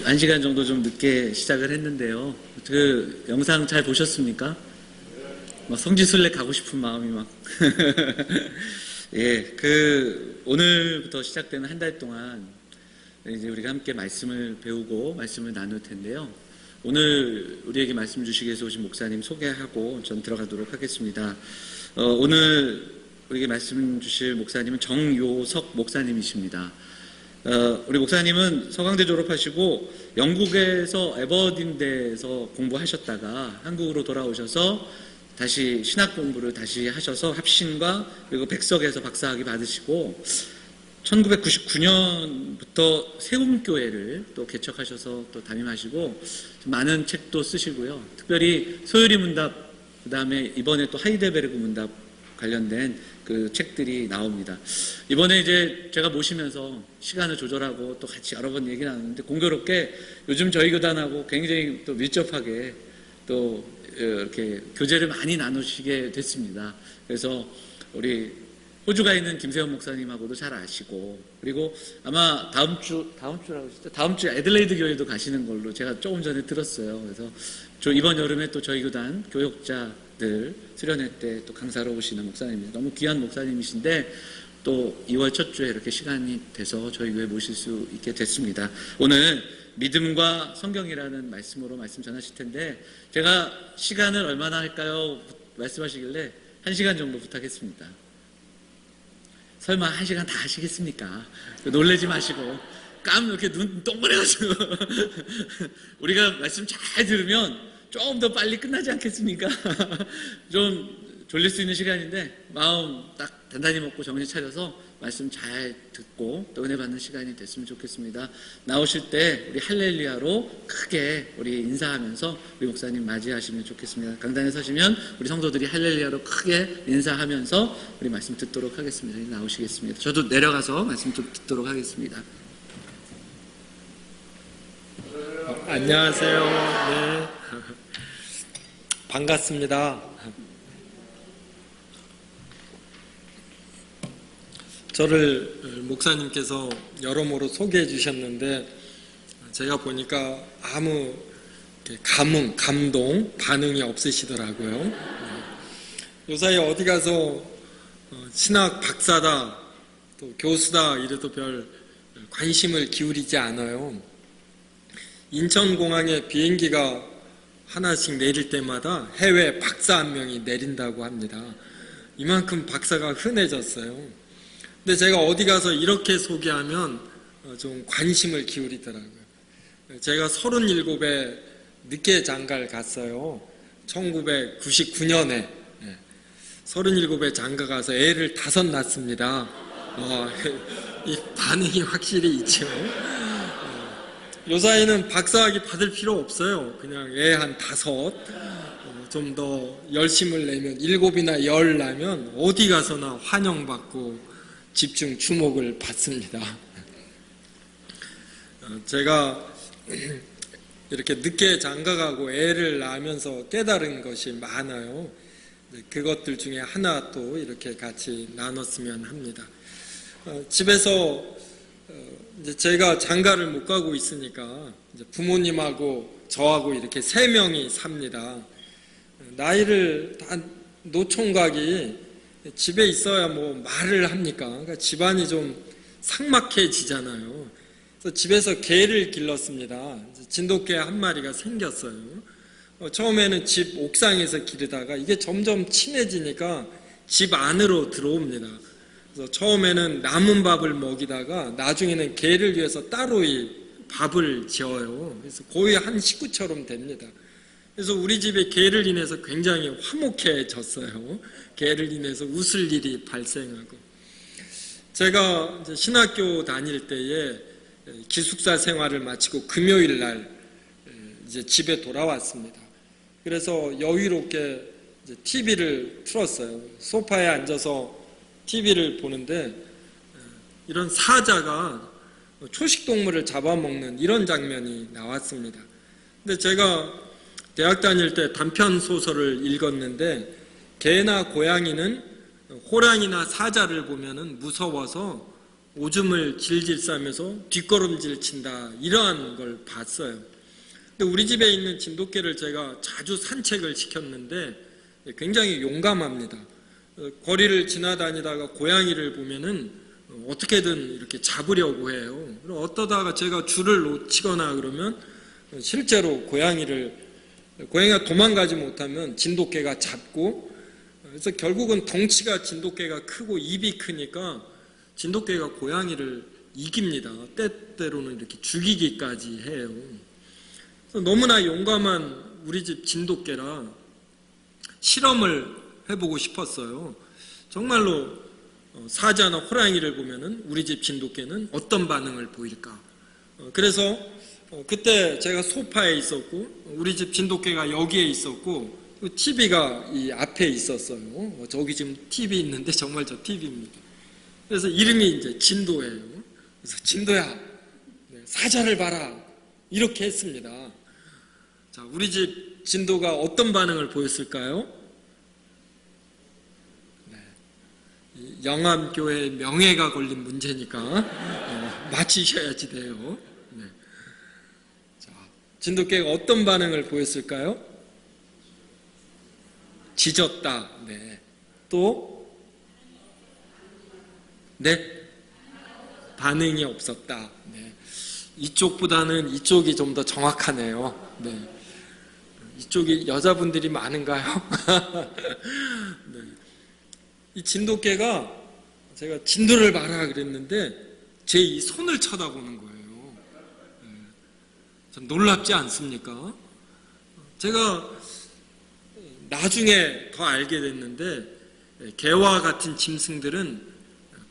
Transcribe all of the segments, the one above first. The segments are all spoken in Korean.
한 시간 정도 좀 늦게 시작을 했는데요. 그 영상 잘 보셨습니까? 막 성지순례 가고 싶은 마음이 막. 예, 오늘부터 시작되는 한 달 동안 이제 우리가 함께 말씀을 배우고 말씀을 나눌 텐데요. 오늘 우리에게 말씀 주시기 위해서 오신 목사님 소개하고 전 들어가도록 하겠습니다. 오늘 우리에게 말씀 주실 목사님은 정요석 목사님이십니다. 우리 목사님은 서강대 졸업하시고 영국에서 에버딘대에서 공부하셨다가 한국으로 돌아오셔서 다시 신학 공부를 다시 하셔서 합신과 그리고 백석에서 박사학위 받으시고 1999년부터 세움교회를 또 개척하셔서 또 담임하시고 많은 책도 쓰시고요. 특별히 소요리 문답, 그 다음에 이번에 또 하이델베르그 문답 관련된 그 책들이 나옵니다. 이번에 이제 제가 모시면서 시간을 조절하고 또 같이 여러 번 얘기 나눴는데 공교롭게 요즘 저희 교단하고 굉장히 또 밀접하게 또 이렇게 교제를 많이 나누시게 됐습니다. 그래서 우리 호주가 있는 김세현 목사님하고도 잘 아시고, 그리고 아마 다음 주라고 했죠. 다음 주 애들레이드 교회도 가시는 걸로 제가 조금 전에 들었어요. 그래서 이번 여름에 또 저희 교단 교역자들 수련회 때 또 강사로 오시는 목사님입니다. 너무 귀한 목사님이신데 또 2월 첫 주에 이렇게 시간이 돼서 저희 교회 모실 수 있게 됐습니다. 오늘 믿음과 성경이라는 말씀으로 말씀 전하실 텐데 제가 시간을 얼마나 할까요? 말씀하시길래 1시간 정도 부탁했습니다. 설마 1시간 다 하시겠습니까? 놀라지 마시고 이렇게 눈 동그래가지고 우리가 말씀 잘 들으면 조금 더 빨리 끝나지 않겠습니까? 좀 졸릴 수 있는 시간인데 마음 딱 단단히 먹고 정신 차려서 말씀 잘 듣고 또 은혜 받는 시간이 됐으면 좋겠습니다. 나오실 때 우리 할렐루야로 크게 우리 인사하면서 우리 목사님 맞이하시면 좋겠습니다. 강단에 서시면 우리 성도들이 할렐루야로 크게 인사하면서 우리 말씀 듣도록 하겠습니다. 나오시겠습니다. 저도 내려가서 말씀 좀 듣도록 하겠습니다. 안녕하세요. 네. 반갑습니다. 저를 목사님께서 여러모로 소개해 주셨는데 제가 보니까 아무 감동, 반응이 없으시더라고요. 요사이 어디 가서 신학 박사다, 또 교수다 이래도 별 관심을 기울이지 않아요. 인천공항에 비행기가 하나씩 내릴 때마다 해외 박사 한 명이 내린다고 합니다. 이만큼 박사가 흔해졌어요. 근데 제가 어디 가서 이렇게 소개하면 좀 관심을 기울이더라고요. 제가 37에 늦게 장가를 갔어요. 1999년에 37에 장가 가서 애를 5 낳습니다. 이 반응이 확실히 있죠. 요사이는 박사학위 받을 필요 없어요. 그냥 애 한 5, 좀 더 열심을 내면 7이나 10 나면 어디 가서나 환영받고 집중 주목을 받습니다. 제가 이렇게 늦게 장가가고 애를 낳으면서 깨달은 것이 많아요. 그것들 중에 하나 또 이렇게 같이 나눴으면 합니다. 집에서 이제 제가 장가를 못 가고 있으니까 이제 부모님하고 저하고 이렇게 3명이 삽니다. 나이를 다 노총각이 집에 있어야 뭐 말을 합니까? 그러니까 집안이 좀 삭막해지잖아요. 그래서 집에서 개를 길렀습니다. 진돗개 한 마리가 생겼어요. 처음에는 집 옥상에서 기르다가 이게 점점 친해지니까 집 안으로 들어옵니다. 그래서 처음에는 남은 밥을 먹이다가 나중에는 개를 위해서 따로 이 밥을 지어요. 그래서 거의 한 식구처럼 됩니다. 그래서 우리 집에 개를 인해서 굉장히 화목해졌어요. 개를 인해서 웃을 일이 발생하고. 제가 이제 신학교 다닐 때에 기숙사 생활을 마치고 금요일 날 이제 집에 돌아왔습니다. 그래서 여유롭게 이제 TV를 틀었어요. 소파에 앉아서 TV를 보는데 이런 사자가 초식동물을 잡아먹는 이런 장면이 나왔습니다. 근데 제가 대학 다닐 때 단편 소설을 읽었는데 개나 고양이는 호랑이나 사자를 보면은 무서워서 오줌을 질질 싸면서 뒷걸음질 친다, 이러한 걸 봤어요. 근데 우리 집에 있는 진돗개를 제가 자주 산책을 시켰는데 굉장히 용감합니다. 거리를 지나다니다가 고양이를 보면은 어떻게든 이렇게 잡으려고 해요. 그럼 어떠다가 제가 줄을 놓치거나 그러면 실제로 고양이가 도망가지 못하면 진돗개가 잡고, 그래서 결국은 덩치가 진돗개가 크고 입이 크니까 진돗개가 고양이를 이깁니다. 때때로는 이렇게 죽이기까지 해요. 그래서 너무나 용감한 우리 집 진돗개라 실험을 해보고 싶었어요. 정말로 사자나 호랑이를 보면은 우리 집 진돗개는 어떤 반응을 보일까? 그래서 그때 제가 소파에 있었고 우리 집 진돗개가 여기에 있었고 TV가 이 앞에 있었어요. 저기 지금 TV 있는데 정말 저 TV입니다. 그래서 이름이 이제 진도예요. 그래서 진도야, 사자를 봐라, 이렇게 했습니다. 자, 우리 집 진도가 어떤 반응을 보였을까요? 영암교회 명예가 걸린 문제니까 맞히셔야지 돼요. 네. 자, 진돗개가 어떤 반응을 보였을까요? 짖었다. 네. 또 반응이 없었다. 네. 이쪽보다는 이쪽이 좀 더 정확하네요. 네. 이쪽이 여자분들이 많은가요? 네. 이 진돗개가 제가 진도를 봐라 그랬는데 제 이 손을 쳐다보는 거예요. 좀 놀랍지 않습니까? 제가 나중에 더 알게 됐는데 개와 같은 짐승들은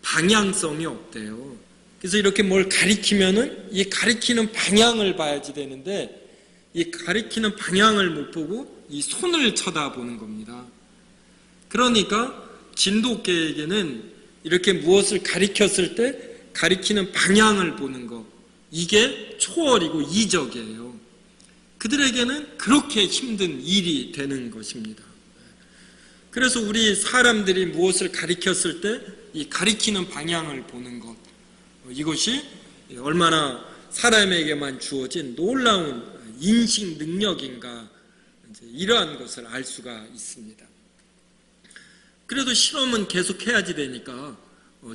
방향성이 없대요. 그래서 이렇게 뭘 가리키면은 이 가리키는 방향을 봐야지 되는데 이 가리키는 방향을 못 보고 이 손을 쳐다보는 겁니다. 그러니까 진돗개에게는 이렇게 무엇을 가리켰을 때 가리키는 방향을 보는 것, 이게 초월이고 이적이에요. 그들에게는 그렇게 힘든 일이 되는 것입니다. 그래서 우리 사람들이 무엇을 가리켰을 때 이 가리키는 방향을 보는 것, 이것이 얼마나 사람에게만 주어진 놀라운 인식 능력인가, 이러한 것을 알 수가 있습니다. 그래도 실험은 계속 해야지 되니까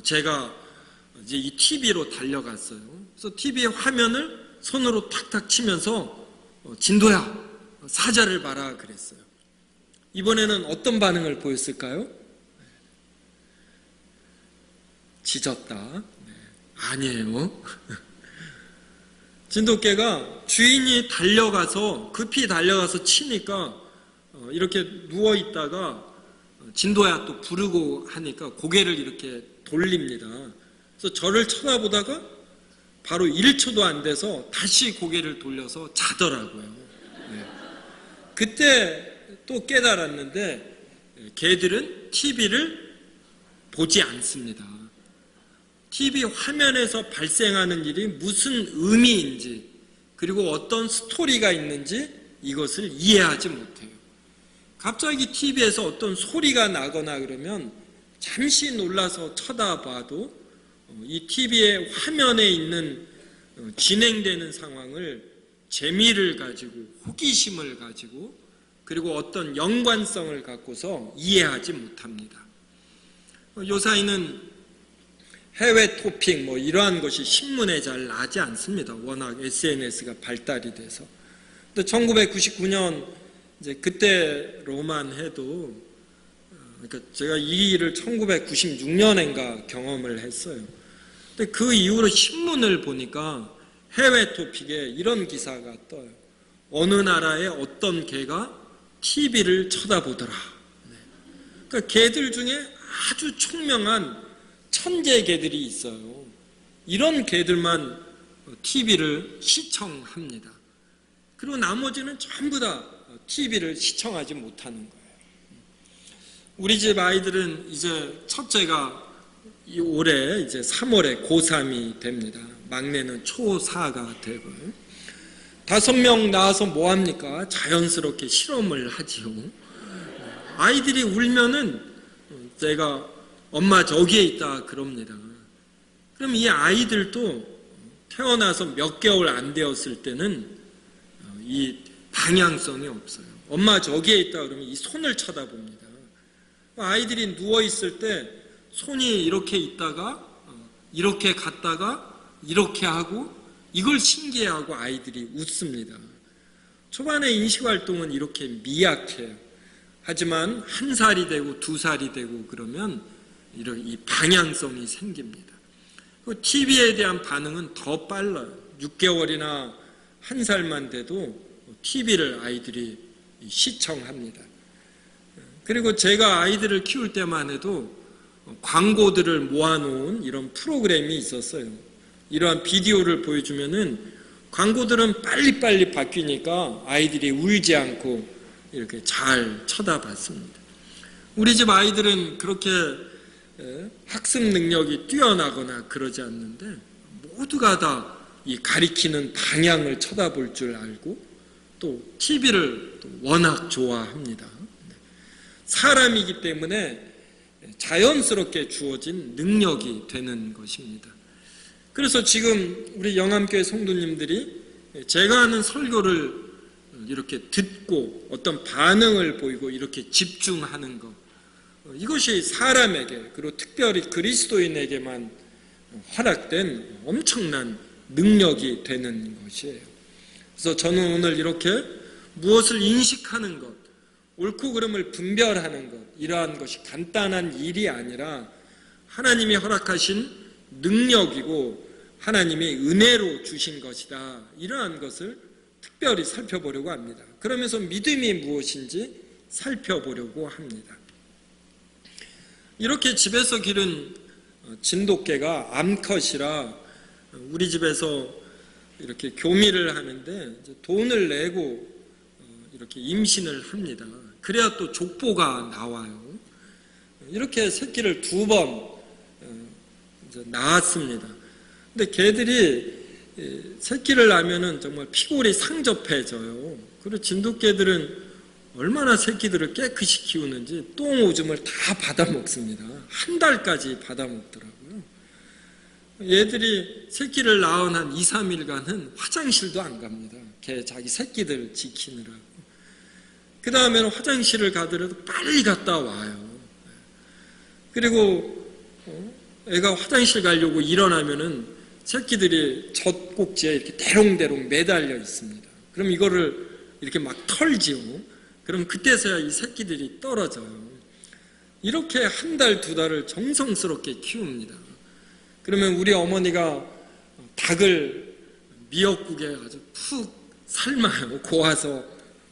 제가 이제 이 TV로 달려갔어요. 그래서 TV 화면을 손으로 탁탁 치면서 진도야, 사자를 봐라 그랬어요. 이번에는 어떤 반응을 보였을까요? 짖었다. 네. 아니에요. 진돗개가 주인이 급히 달려가서 치니까 이렇게 누워있다가 진도야 또 부르고 하니까 고개를 이렇게 돌립니다. 그래서 저를 쳐다보다가 바로 1초도 안 돼서 다시 고개를 돌려서 자더라고요. 네. 그때 또 깨달았는데 개들은 TV를 보지 않습니다. TV 화면에서 발생하는 일이 무슨 의미인지 그리고 어떤 스토리가 있는지 이것을 이해하지 못해요. 갑자기 TV에서 어떤 소리가 나거나 그러면 잠시 놀라서 쳐다봐도 이 TV의 화면에 있는 진행되는 상황을 재미를 가지고 호기심을 가지고 그리고 어떤 연관성을 갖고서 이해하지 못합니다. 요사이는 해외 토픽 이러한 것이 신문에 잘 나지 않습니다. 워낙 SNS가 발달이 돼서. 근데 1999년 이제 그때로만 해도, 그러니까 제가 이 일을 1996년인가 경험을 했어요. 근데 그 이후로 신문을 보니까 해외 토픽에 이런 기사가 떠요. 어느 나라의 어떤 개가 TV를 쳐다보더라. 그러니까 개들 중에 아주 총명한 천재 개들이 있어요. 이런 개들만 TV를 시청합니다. 그리고 나머지는 전부 다 TV를 시청하지 못하는 거예요. 우리 집 아이들은 이제 첫째가 올해 이제 3월에 고3이 됩니다. 막내는 초4가 되고요. 5명 낳아서 뭐 합니까? 자연스럽게 실험을 하지요. 아이들이 울면은 제가 엄마 저기에 있다 그럽니다. 그럼 이 아이들도 태어나서 몇 개월 안 되었을 때는 이 방향성이 없어요. 엄마 저기에 있다 그러면 이 손을 쳐다봅니다. 아이들이 누워있을 때 손이 이렇게 있다가 이렇게 갔다가 이렇게 하고 이걸 신기해하고 아이들이 웃습니다. 초반에 인식활동은 이렇게 미약해요. 하지만 1살이 되고 2살이 되고 그러면 이 방향성이 생깁니다. TV에 대한 반응은 더 빨라요. 6개월이나 1살만 돼도 TV를 아이들이 시청합니다. 그리고 제가 아이들을 키울 때만 해도 광고들을 모아놓은 이런 프로그램이 있었어요. 이러한 비디오를 보여주면은 광고들은 빨리빨리 바뀌니까 아이들이 울지 않고 이렇게 잘 쳐다봤습니다. 우리 집 아이들은 그렇게 학습 능력이 뛰어나거나 그러지 않는데 모두가 다 이 가리키는 방향을 쳐다볼 줄 알고 또 TV를 워낙 좋아합니다. 사람이기 때문에 자연스럽게 주어진 능력이 되는 것입니다. 그래서 지금 우리 영암교회 성도님들이 제가 하는 설교를 이렇게 듣고 어떤 반응을 보이고 이렇게 집중하는 것, 이것이 사람에게 그리고 특별히 그리스도인에게만 허락된 엄청난 능력이 되는 것이에요. 그래서 저는 오늘 이렇게 무엇을 인식하는 것, 옳고 그름을 분별하는 것, 이러한 것이 간단한 일이 아니라 하나님이 허락하신 능력이고 하나님이 은혜로 주신 것이다. 이러한 것을 특별히 살펴보려고 합니다. 그러면서 믿음이 무엇인지 살펴보려고 합니다. 이렇게 집에서 기른 진돗개가 암컷이라 우리 집에서 이렇게 교미를 하는데 돈을 내고 이렇게 임신을 합니다. 그래야 또 족보가 나와요. 이렇게 새끼를 2번 낳았습니다. 근데 개들이 새끼를 낳으면은 정말 피골이 상접해져요. 그리고 진돗개들은 얼마나 새끼들을 깨끗이 키우는지 똥 오줌을 다 받아먹습니다. 1달까지 받아먹더라고요. 얘들이 새끼를 낳은 한 2, 3일간은 화장실도 안 갑니다. 걔 자기 새끼들 지키느라고. 그 다음에는 화장실을 가더라도 빨리 갔다 와요. 그리고 애가 화장실 가려고 일어나면은 새끼들이 젖꼭지에 이렇게 대롱대롱 매달려 있습니다. 그럼 이거를 이렇게 막 털지요. 그럼 그때서야 이 새끼들이 떨어져요. 이렇게 1달, 2달을 정성스럽게 키웁니다. 그러면 우리 어머니가 닭을 미역국에 아주 푹 삶아요. 고아서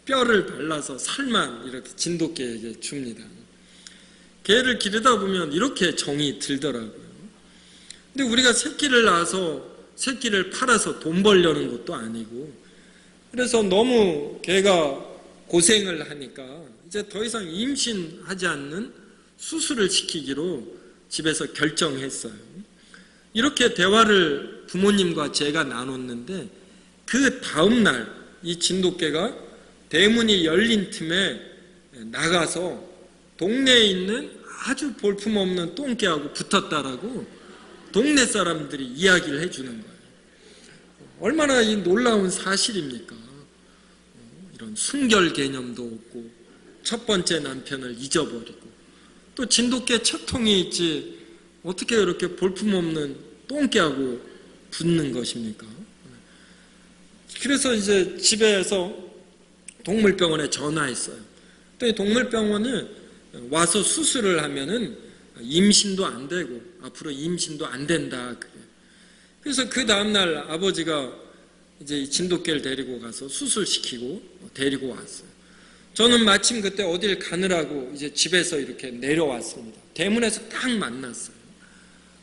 뼈를 발라서 삶아 이렇게 진돗개에게 줍니다. 개를 기르다 보면 이렇게 정이 들더라고요. 근데 우리가 새끼를 낳아서 새끼를 팔아서 돈 벌려는 것도 아니고, 그래서 너무 개가 고생을 하니까 이제 더 이상 임신하지 않는 수술을 시키기로 집에서 결정했어요. 이렇게 대화를 부모님과 제가 나눴는데 그 다음날 이 진돗개가 대문이 열린 틈에 나가서 동네에 있는 아주 볼품없는 똥개하고 붙었다라고 동네 사람들이 이야기를 해주는 거예요. 얼마나 이 놀라운 사실입니까? 이런 순결 개념도 없고 첫 번째 남편을 잊어버리고 또 진돗개 채통이 있지 어떻게 이렇게 볼품없는 똥개하고 붙는 것입니까? 그래서 이제 집에서 동물병원에 전화했어요. 또 동물병원은 와서 수술을 하면은 임신도 안 되고 앞으로 임신도 안 된다. 그래서 그 다음날 아버지가 이제 이 진돗개를 데리고 가서 수술시키고 데리고 왔어요. 저는 마침 그때 어딜 가느라고 이제 집에서 이렇게 내려왔습니다. 대문에서 딱 만났어요.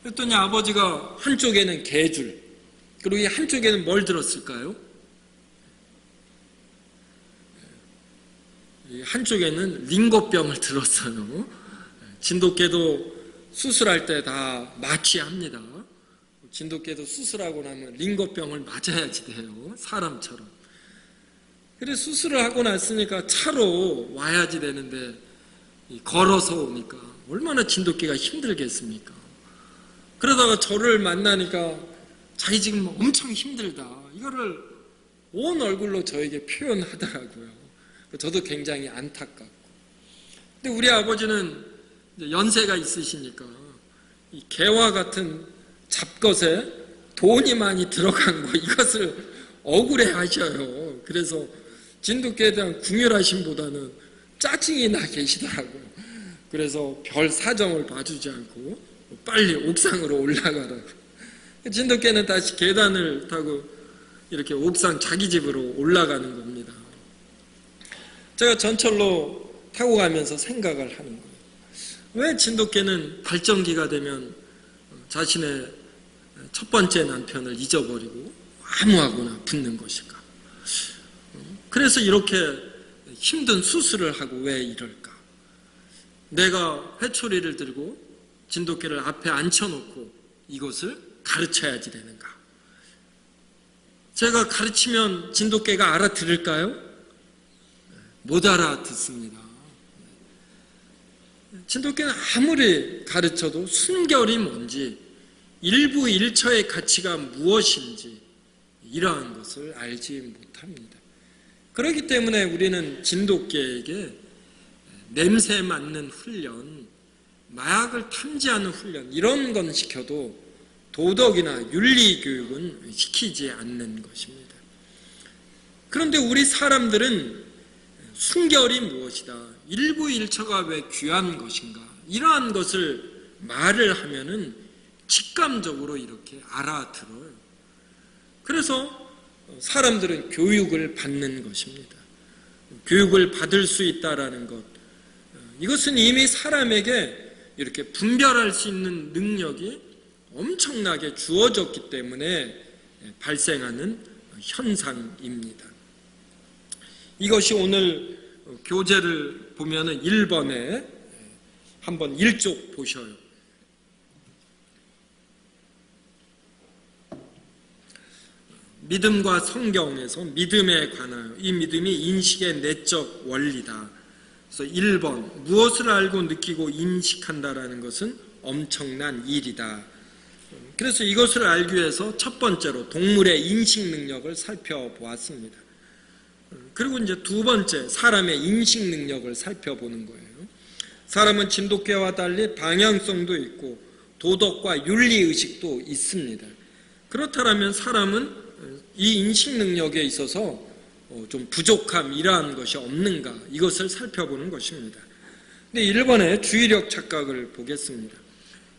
그랬더니 아버지가 한쪽에는 개줄, 그리고 이 한쪽에는 뭘 들었을까요? 한쪽에는 링거병을 들었어요. 진돗개도 수술할 때 다 마취합니다. 진돗개도 수술하고 나면 링거병을 맞아야지 돼요. 사람처럼. 그래서 수술을 하고 났으니까 차로 와야지 되는데 걸어서 오니까 얼마나 진돗개가 힘들겠습니까? 그러다가 저를 만나니까 자기 지금 엄청 힘들다. 이거를 온 얼굴로 저에게 표현하더라고요. 저도 굉장히 안타깝고. 근데 우리 아버지는 이제 연세가 있으시니까 이 개와 같은 잡것에 돈이 많이 들어간 거 이것을 억울해 하셔요. 그래서 진돗개에 대한 궁휼하심보다는 짜증이 나 계시더라고요. 그래서 별 사정을 봐주지 않고 빨리 옥상으로 올라가라고. 진돗개는 다시 계단을 타고 이렇게 옥상 자기 집으로 올라가는 겁니다. 제가 전철로 타고 가면서 생각을 하는 거예요. 왜 진돗개는 발전기가 되면 자신의 첫 번째 남편을 잊어버리고 아무하고나 붙는 것일까? 그래서 이렇게 힘든 수술을 하고 왜 이럴까? 내가 회초리를 들고 진돗개를 앞에 앉혀놓고 이것을 가르쳐야지 되는가? 제가 가르치면 진돗개가 알아들을까요? 못 알아듣습니다. 진돗개는 아무리 가르쳐도 순결이 뭔지, 일부 일처의 가치가 무엇인지 이러한 것을 알지 못합니다. 그렇기 때문에 우리는 진돗개에게 냄새 맡는 훈련, 마약을 탐지하는 훈련 이런 건 시켜도 도덕이나 윤리 교육은 시키지 않는 것입니다. 그런데 우리 사람들은 순결이 무엇이다, 일부 일처가 왜 귀한 것인가, 이러한 것을 말을 하면은 직감적으로 이렇게 알아들어요. 그래서 사람들은 교육을 받는 것입니다. 교육을 받을 수 있다라는 것, 이것은 이미 사람에게 이렇게 분별할 수 있는 능력이 엄청나게 주어졌기 때문에 발생하는 현상입니다. 이것이 오늘 교재를 보면은 1번에 한번 1쪽 보셔요. 믿음과 성경에서 믿음에 관하여, 이 믿음이 인식의 내적 원리다. 그래서 1번, 무엇을 알고 느끼고 인식한다라는 것은 엄청난 일이다. 그래서 이것을 알기 위해서 첫 번째로 동물의 인식 능력을 살펴보았습니다. 그리고 이제 두 번째, 사람의 인식 능력을 살펴보는 거예요. 사람은 진돗개와 달리 방향성도 있고 도덕과 윤리의식도 있습니다. 그렇다면 사람은 이 인식 능력에 있어서 좀 부족함, 이러한 것이 없는가, 이것을 살펴보는 것입니다. 근데 1번의 주의력 착각을 보겠습니다.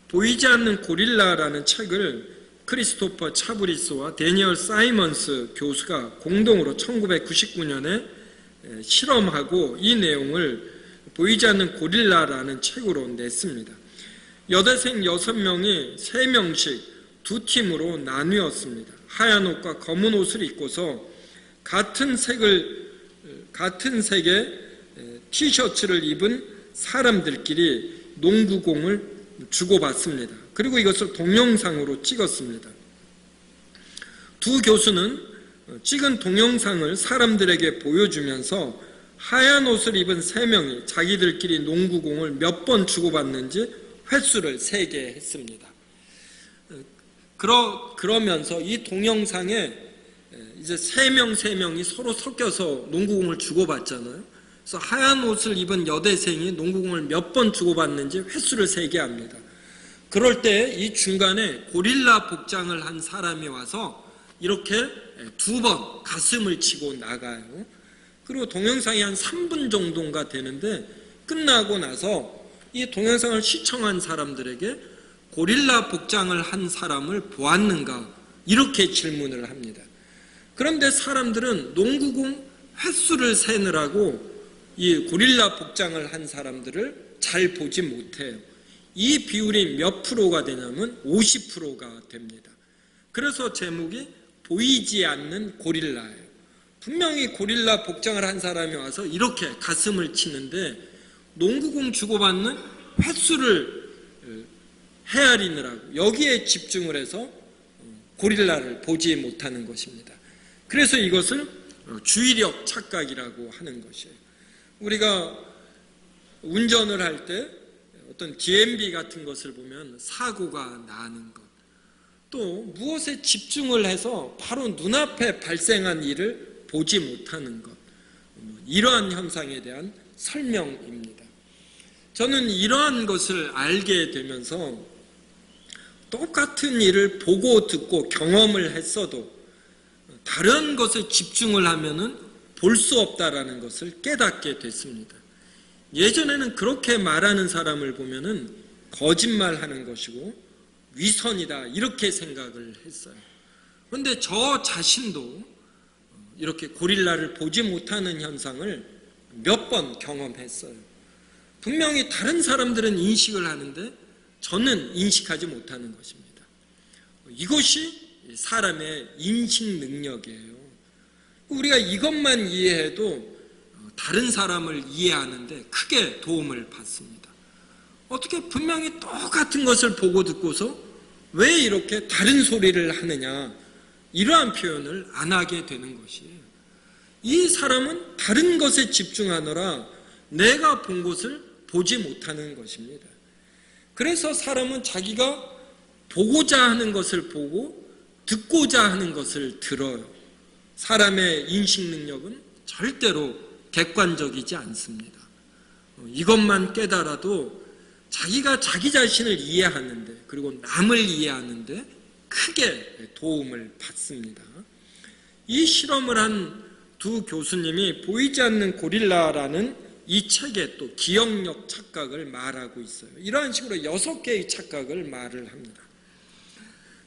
보이지 않는 고릴라라는 책을 크리스토퍼 차브리스와 데니얼 사이먼스 교수가 공동으로 1999년에 실험하고 이 내용을 보이지 않는 고릴라라는 책으로 냈습니다. 여대생 6명이 3명씩 두 팀으로 나뉘었습니다. 하얀 옷과 검은 옷을 입고서 같은 색의 티셔츠를 입은 사람들끼리 농구공을 주고받습니다. 그리고 이것을 동영상으로 찍었습니다. 두 교수는 찍은 동영상을 사람들에게 보여주면서 하얀 옷을 입은 3명이 자기들끼리 농구공을 몇 번 주고받는지 횟수를 세게 했습니다. 그러면서 이 동영상에 이제 3명이 서로 섞여서 농구공을 주고받잖아요. 그래서 하얀 옷을 입은 여대생이 농구공을 몇 번 주고받는지 횟수를 세게 합니다. 그럴 때 이 중간에 고릴라 복장을 한 사람이 와서 이렇게 2번 가슴을 치고 나가요. 그리고 동영상이 한 3분 정도가 되는데 끝나고 나서 이 동영상을 시청한 사람들에게 고릴라 복장을 한 사람을 보았는가, 이렇게 질문을 합니다. 그런데 사람들은 농구공 횟수를 세느라고 이 고릴라 복장을 한 사람들을 잘 보지 못해요. 이 비율이 몇 프로가 되냐면 50%가 됩니다. 그래서 제목이 보이지 않는 고릴라예요. 분명히 고릴라 복장을 한 사람이 와서 이렇게 가슴을 치는데 농구공 주고받는 횟수를 헤아리느라고 여기에 집중을 해서 고릴라를 보지 못하는 것입니다. 그래서 이것을 주의력 착각이라고 하는 것이에요. 우리가 운전을 할 때 어떤 DMB 같은 것을 보면 사고가 나는 것, 또 무엇에 집중을 해서 바로 눈앞에 발생한 일을 보지 못하는 것, 이러한 현상에 대한 설명입니다. 저는 이러한 것을 알게 되면서 똑같은 일을 보고 듣고 경험을 했어도 다른 것에 집중을 하면은 볼 수 없다라는 것을 깨닫게 됐습니다. 예전에는 그렇게 말하는 사람을 보면은 거짓말하는 것이고 위선이다 이렇게 생각을 했어요. 그런데 저 자신도 이렇게 고릴라를 보지 못하는 현상을 몇 번 경험했어요. 분명히 다른 사람들은 인식을 하는데 저는 인식하지 못하는 것입니다. 이것이 사람의 인식 능력이에요. 우리가 이것만 이해해도 다른 사람을 이해하는데 크게 도움을 받습니다. 어떻게 분명히 똑같은 것을 보고 듣고서 왜 이렇게 다른 소리를 하느냐, 이러한 표현을 안 하게 되는 것이에요. 이 사람은 다른 것에 집중하느라 내가 본 것을 보지 못하는 것입니다. 그래서 사람은 자기가 보고자 하는 것을 보고 듣고자 하는 것을 들어요. 사람의 인식 능력은 절대로 객관적이지 않습니다. 이것만 깨달아도 자기가 자기 자신을 이해하는데, 그리고 남을 이해하는데 크게 도움을 받습니다. 이 실험을 한 두 교수님이 보이지 않는 고릴라라는 이 책에 또 기억력 착각을 말하고 있어요. 이러한 식으로 6개의 착각을 말을 합니다.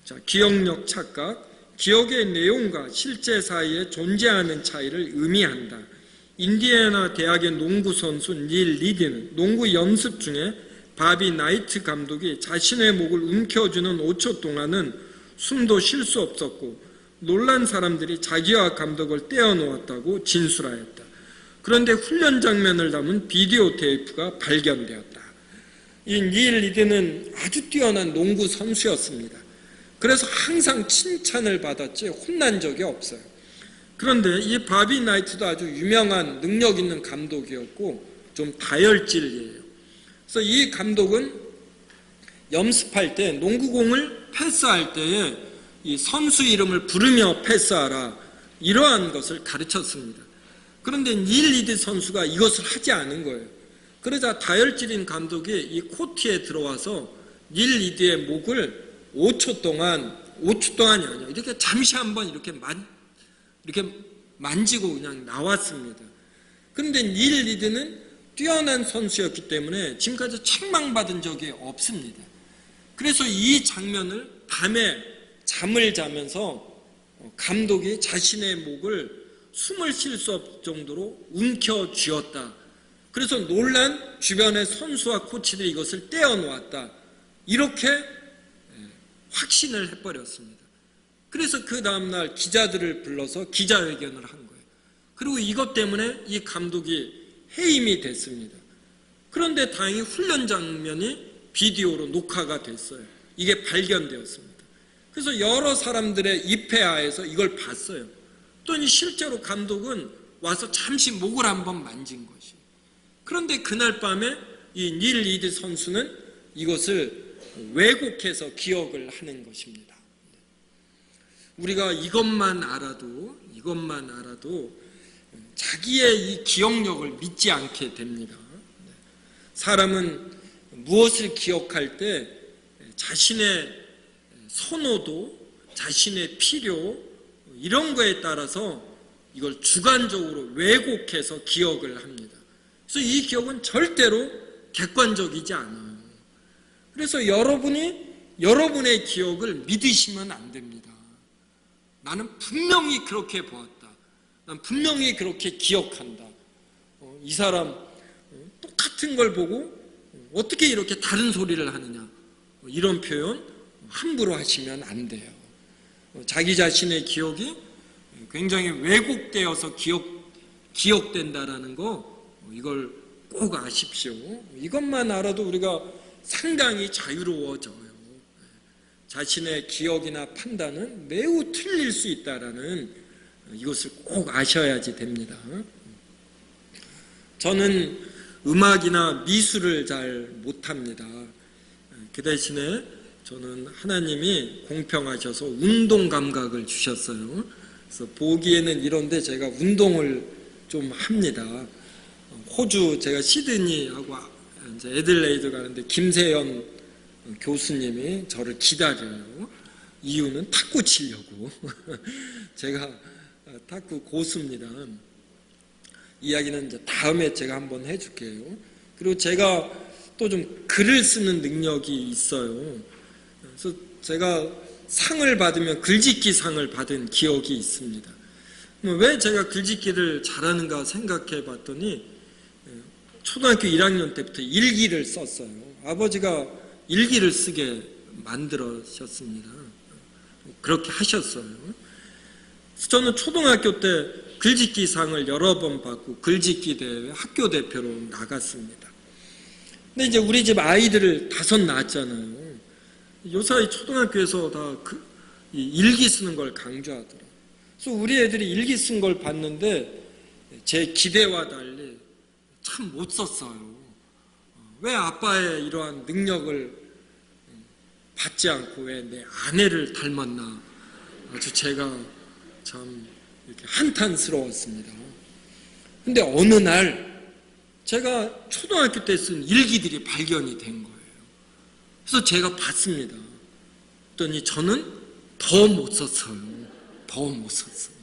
자, 기억력 착각, 기억의 내용과 실제 사이에 존재하는 차이를 의미한다. 인디애나 대학의 농구 선수 닐 리디는 농구 연습 중에 바비 나이트 감독이 자신의 목을 움켜쥐는 5초 동안은 숨도 쉴 수 없었고 놀란 사람들이 자기와 감독을 떼어놓았다고 진술하였다. 그런데 훈련 장면을 담은 비디오 테이프가 발견되었다. 이 닐 리디는 아주 뛰어난 농구 선수였습니다. 그래서 항상 칭찬을 받았지 혼난 적이 없어요. 그런데 이 바비 나이트도 아주 유명한 능력 있는 감독이었고 좀 다혈질이에요. 그래서 이 감독은 연습할 때 농구공을 패스할 때에 이 선수 이름을 부르며 패스하라, 이러한 것을 가르쳤습니다. 그런데 닐 리디 선수가 이것을 하지 않은 거예요. 그러자 다혈질인 감독이 이 코트에 들어와서 닐 리디의 목을 5초 동안이 아니라 이렇게 잠시 한번 이렇게 만지고 그냥 나왔습니다. 그런데 닐 리디는 뛰어난 선수였기 때문에 지금까지 책망받은 적이 없습니다. 그래서 이 장면을 밤에 잠을 자면서 감독이 자신의 목을 숨을 쉴 수 없을 정도로 움켜쥐었다. 그래서 놀란 주변의 선수와 코치들이 이것을 떼어놓았다. 이렇게 확신을 해버렸습니다. 그래서 그 다음날 기자들을 불러서 기자회견을 한 거예요. 그리고 이것 때문에 이 감독이 해임이 됐습니다. 그런데 다행히 훈련 장면이 비디오로 녹화가 됐어요. 이게 발견되었습니다. 그래서 여러 사람들의 입회하에서 이걸 봤어요. 또 실제로 감독은 와서 잠시 목을 한번 만진 것이. 그런데 그날 밤에 이 닐 리디 선수는 이것을 왜곡해서 기억을 하는 것입니다. 우리가 이것만 알아도 자기의 이 기억력을 믿지 않게 됩니다. 사람은 무엇을 기억할 때 자신의 선호도, 자신의 필요, 이런 거에 따라서 이걸 주관적으로 왜곡해서 기억을 합니다. 그래서 이 기억은 절대로 객관적이지 않아요. 그래서 여러분의 기억을 믿으시면 안 됩니다. 나는 분명히 그렇게 보았다. 난 분명히 그렇게 기억한다. 이 사람 똑같은 걸 보고 어떻게 이렇게 다른 소리를 하느냐. 이런 표현 함부로 하시면 안 돼요. 자기 자신의 기억이 굉장히 왜곡되어서 기억된다라는 거, 이걸 꼭 아십시오. 이것만 알아도 우리가 상당히 자유로워져요. 자신의 기억이나 판단은 매우 틀릴 수 있다라는 이것을 꼭 아셔야지 됩니다. 저는 음악이나 미술을 잘 못합니다. 그 대신에 저는 하나님이 공평하셔서 운동 감각을 주셨어요. 그래서 보기에는 이런데 제가 운동을 좀 합니다. 호주 제가 시드니하고 이제 애들레이드 가는데 김세연 교수님이 저를 기다려요. 이유는 탁구 치려고. 제가 탁구 고수입니다. 이야기는 이제 다음에 제가 한번 해줄게요. 그리고 제가 또 좀 글을 쓰는 능력이 있어요. 그래서 제가 상을 받으면 글짓기 상을 받은 기억이 있습니다. 왜 제가 글짓기를 잘하는가 생각해 봤더니 초등학교 1학년 때부터 일기를 썼어요. 아버지가 일기를 쓰게 만들으셨습니다. 그렇게 하셨어요. 저는 초등학교 때 글짓기 상을 여러 번 받고 글짓기 대회 학교 대표로 나갔습니다. 근데 이제 우리 집 아이들을 5 낳았잖아요. 요사이 초등학교에서 다 이 일기 쓰는 걸 강조하더라고요. 그래서 우리 애들이 일기 쓴 걸 봤는데 제 기대와 달리 참 못 썼어요. 왜 아빠의 이러한 능력을 받지 않고 왜 내 아내를 닮았나. 아주 제가 참 이렇게 한탄스러웠습니다. 근데 어느 날 제가 초등학교 때 쓴 일기들이 발견이 된 거예요. 그래서 제가 봤습니다. 그랬더니 저는 더 못 썼어요. 더 못 썼어요.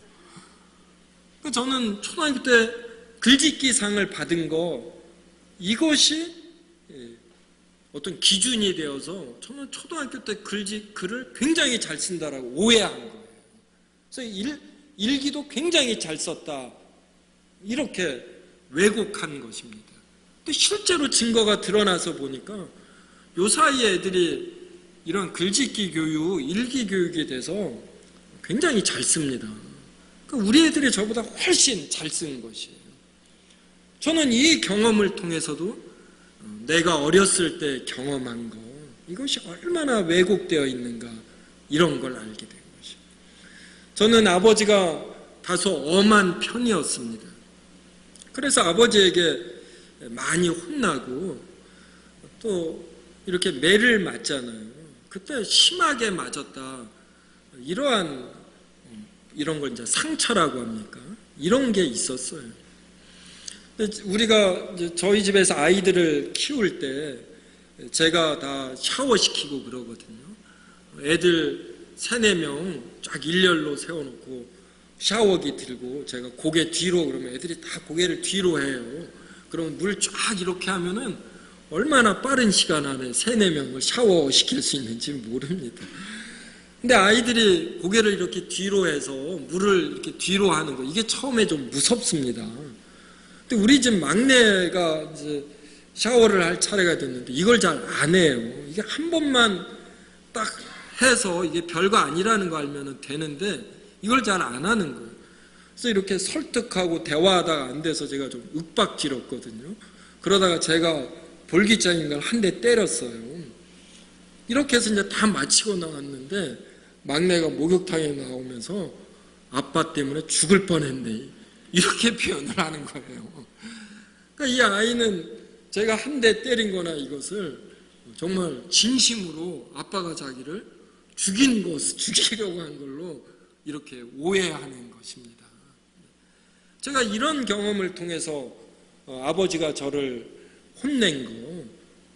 저는 초등학교 때 글짓기 상을 받은 거 이것이 어떤 기준이 되어서 저는 초등학교 때 글을 굉장히 잘 쓴다라고 오해한 거예요. 그래서 일기도 굉장히 잘 썼다 이렇게 왜곡한 것입니다. 근데 실제로 증거가 드러나서 보니까 요 사이에 애들이 이런 글짓기 교육, 일기 교육에 대해서 굉장히 잘 씁니다. 그러니까 우리 애들이 저보다 훨씬 잘 쓰는 것이에요. 저는 이 경험을 통해서도 내가 어렸을 때 경험한 거 이것이 얼마나 왜곡되어 있는가 이런 걸 알게 된 것이에요. 저는 아버지가 다소 엄한 편이었습니다. 그래서 아버지에게 많이 혼나고 또 이렇게 매를 맞잖아요. 그때 심하게 맞았다. 이러한 이런 걸 이제 상처라고 합니까? 이런 게 있었어요. 우리가 이제 저희 집에서 아이들을 키울 때 제가 다 샤워시키고 그러거든요. 애들 3, 4명 쫙 일렬로 세워놓고 샤워기 들고 제가 고개 뒤로 그러면 애들이 다 고개를 뒤로 해요. 그러면 물 쫙 이렇게 하면은 얼마나 빠른 시간 안에 3, 4명을 샤워시킬 수 있는지 모릅니다. 근데 아이들이 고개를 이렇게 뒤로 해서 물을 이렇게 뒤로 하는 거 이게 처음에 좀 무섭습니다. 근데 우리 집 막내가 이제 샤워를 할 차례가 됐는데 이걸 잘 안 해요. 이게 한 번만 딱 해서 이게 별거 아니라는 거 알면 되는데 이걸 잘 안 하는 거예요. 그래서 이렇게 설득하고 대화하다가 안 돼서 제가 좀 윽박지렀거든요. 그러다가 제가 볼기장인 걸 한 대 때렸어요. 이렇게 해서 이제 다 마치고 나왔는데 막내가 목욕탕에 나오면서 아빠 때문에 죽을 뻔했네. 이렇게 표현을 하는 거예요. 그러니까 이 아이는 제가 한 대 때린 거나 이것을 정말 진심으로 아빠가 자기를 죽이려고 한 걸로 이렇게 오해하는 것입니다. 제가 이런 경험을 통해서 아버지가 저를 혼낸 거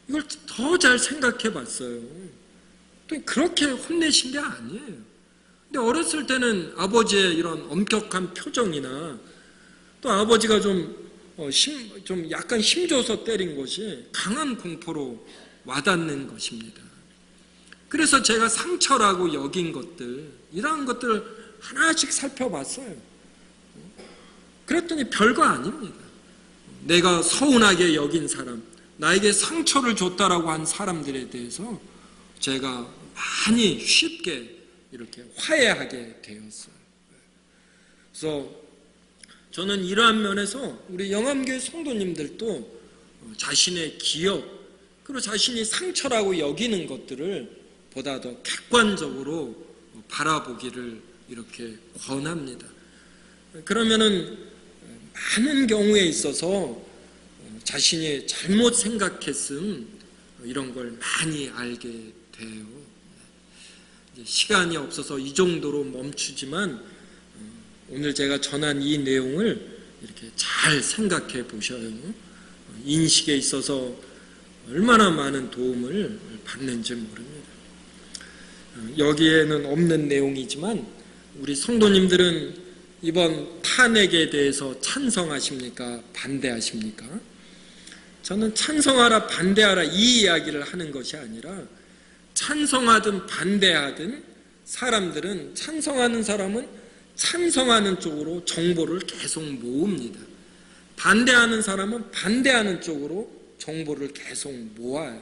이걸 더 잘 생각해 봤어요. 또 그렇게 혼내신 게 아니에요. 근데 어렸을 때는 아버지의 이런 엄격한 표정이나 또 아버지가 좀 약간 힘줘서 때린 것이 강한 공포로 와닿는 것입니다. 그래서 제가 상처라고 여긴 것들 이러한 것들을 하나씩 살펴봤어요. 그랬더니 별거 아닙니다. 내가 서운하게 여긴 사람, 나에게 상처를 줬다라고 한 사람들에 대해서 제가 많이 쉽게 이렇게 화해하게 되었어요. 그래서 저는 이러한 면에서 우리 영암교회 성도님들도 자신의 기억 그리고 자신이 상처라고 여기는 것들을 보다 더 객관적으로 바라보기를 이렇게 권합니다. 그러면은 많은 경우에 있어서 자신이 잘못 생각했음 이런 걸 많이 알게 돼요. 시간이 없어서 이 정도로 멈추지만 오늘 제가 전한 이 내용을 이렇게 잘 생각해 보셔요. 인식에 있어서 얼마나 많은 도움을 받는지 모릅니다. 여기에는 없는 내용이지만 우리 성도님들은 이번 탄핵에 대해서 찬성하십니까? 반대하십니까? 저는 찬성하라 반대하라 이 이야기를 하는 것이 아니라 찬성하든 반대하든 사람들은 찬성하는 사람은 찬성하는 쪽으로 정보를 계속 모읍니다. 반대하는 사람은 반대하는 쪽으로 정보를 계속 모아요.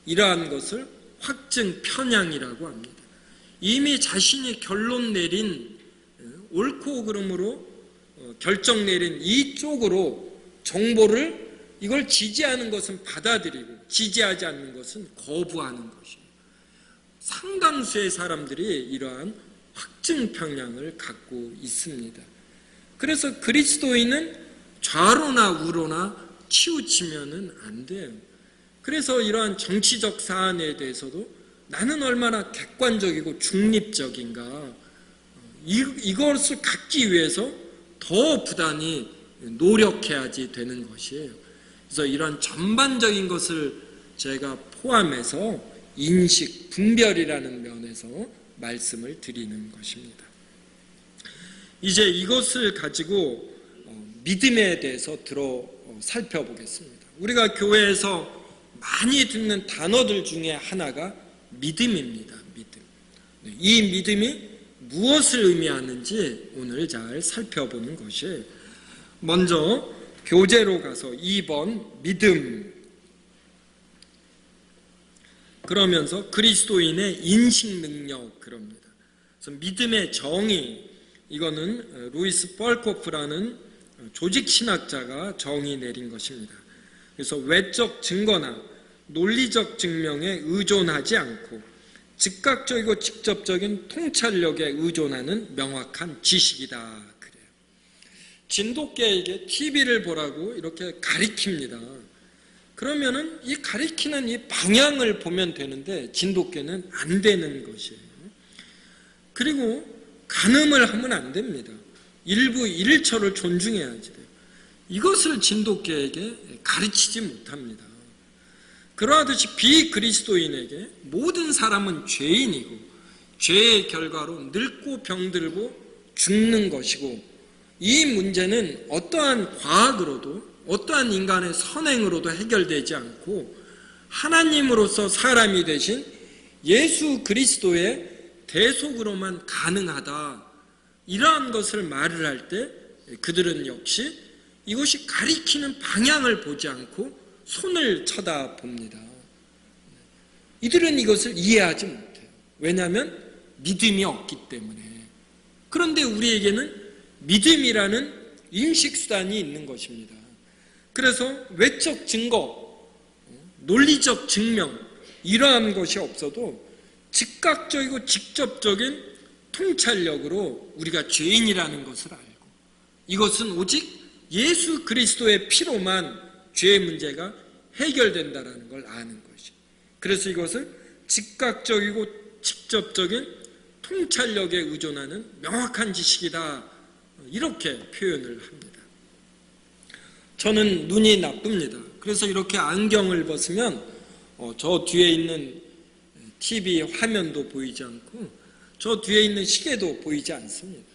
이러한 것을 확증 편향이라고 합니다. 이미 자신이 결론 내린 옳고 그름으로 결정 내린 이쪽으로 정보를 이걸 지지하는 것은 받아들이고 지지하지 않는 것은 거부하는 것이에요. 상당수의 사람들이 이러한 확증 편향을 갖고 있습니다. 그래서 그리스도인은 좌로나 우로나 치우치면은 안 돼요. 그래서 이러한 정치적 사안에 대해서도 나는 얼마나 객관적이고 중립적인가 이것을 갖기 위해서 더 부단히 노력해야지 되는 것이에요. 그래서 이러한 전반적인 것을 제가 포함해서 인식, 분별이라는 면에서 말씀을 드리는 것입니다. 이제 이것을 가지고 믿음에 대해서 살펴보겠습니다. 우리가 교회에서 많이 듣는 단어들 중에 하나가 믿음입니다. 믿음. 이 믿음이 무엇을 의미하는지 오늘 잘 살펴보는 것이에요. 먼저 교재로 가서 2번 믿음 그러면서 그리스도인의 인식 능력 그럽니다. 그래서 믿음의 정의 이거는 루이스 펄코프라는 조직신학자가 정의 내린 것입니다. 그래서 외적 증거나 논리적 증명에 의존하지 않고 즉각적이고 직접적인 통찰력에 의존하는 명확한 지식이다. 그래요. 진돗개에게 TV를 보라고 이렇게 가리킵니다. 그러면은 이 가리키는 이 방향을 보면 되는데 진돗개는 안 되는 것이에요. 그리고 간음을 하면 안 됩니다. 일부 일처를 존중해야지 돼요. 이것을 진돗개에게 가르치지 못합니다. 그러하듯이 비그리스도인에게 모든 사람은 죄인이고 죄의 결과로 늙고 병들고 죽는 것이고 이 문제는 어떠한 과학으로도 어떠한 인간의 선행으로도 해결되지 않고 하나님으로서 사람이 되신 예수 그리스도의 대속으로만 가능하다. 이러한 것을 말을 할 때 그들은 역시 이것이 가리키는 방향을 보지 않고 손을 쳐다봅니다. 이들은 이것을 이해하지 못해요. 왜냐하면 믿음이 없기 때문에. 그런데 우리에게는 믿음이라는 인식수단이 있는 것입니다. 그래서 외적 증거, 논리적 증명 이러한 것이 없어도 즉각적이고 직접적인 통찰력으로 우리가 죄인이라는 것을 알고 이것은 오직 예수 그리스도의 피로만 죄의 문제가 해결된다는 걸 아는 것이. 그래서 이것을 즉각적이고 직접적인 통찰력에 의존하는 명확한 지식이다. 이렇게 표현을 합니다. 저는 눈이 나쁩니다. 그래서 이렇게 안경을 벗으면 저 뒤에 있는 TV 화면도 보이지 않고 저 뒤에 있는 시계도 보이지 않습니다.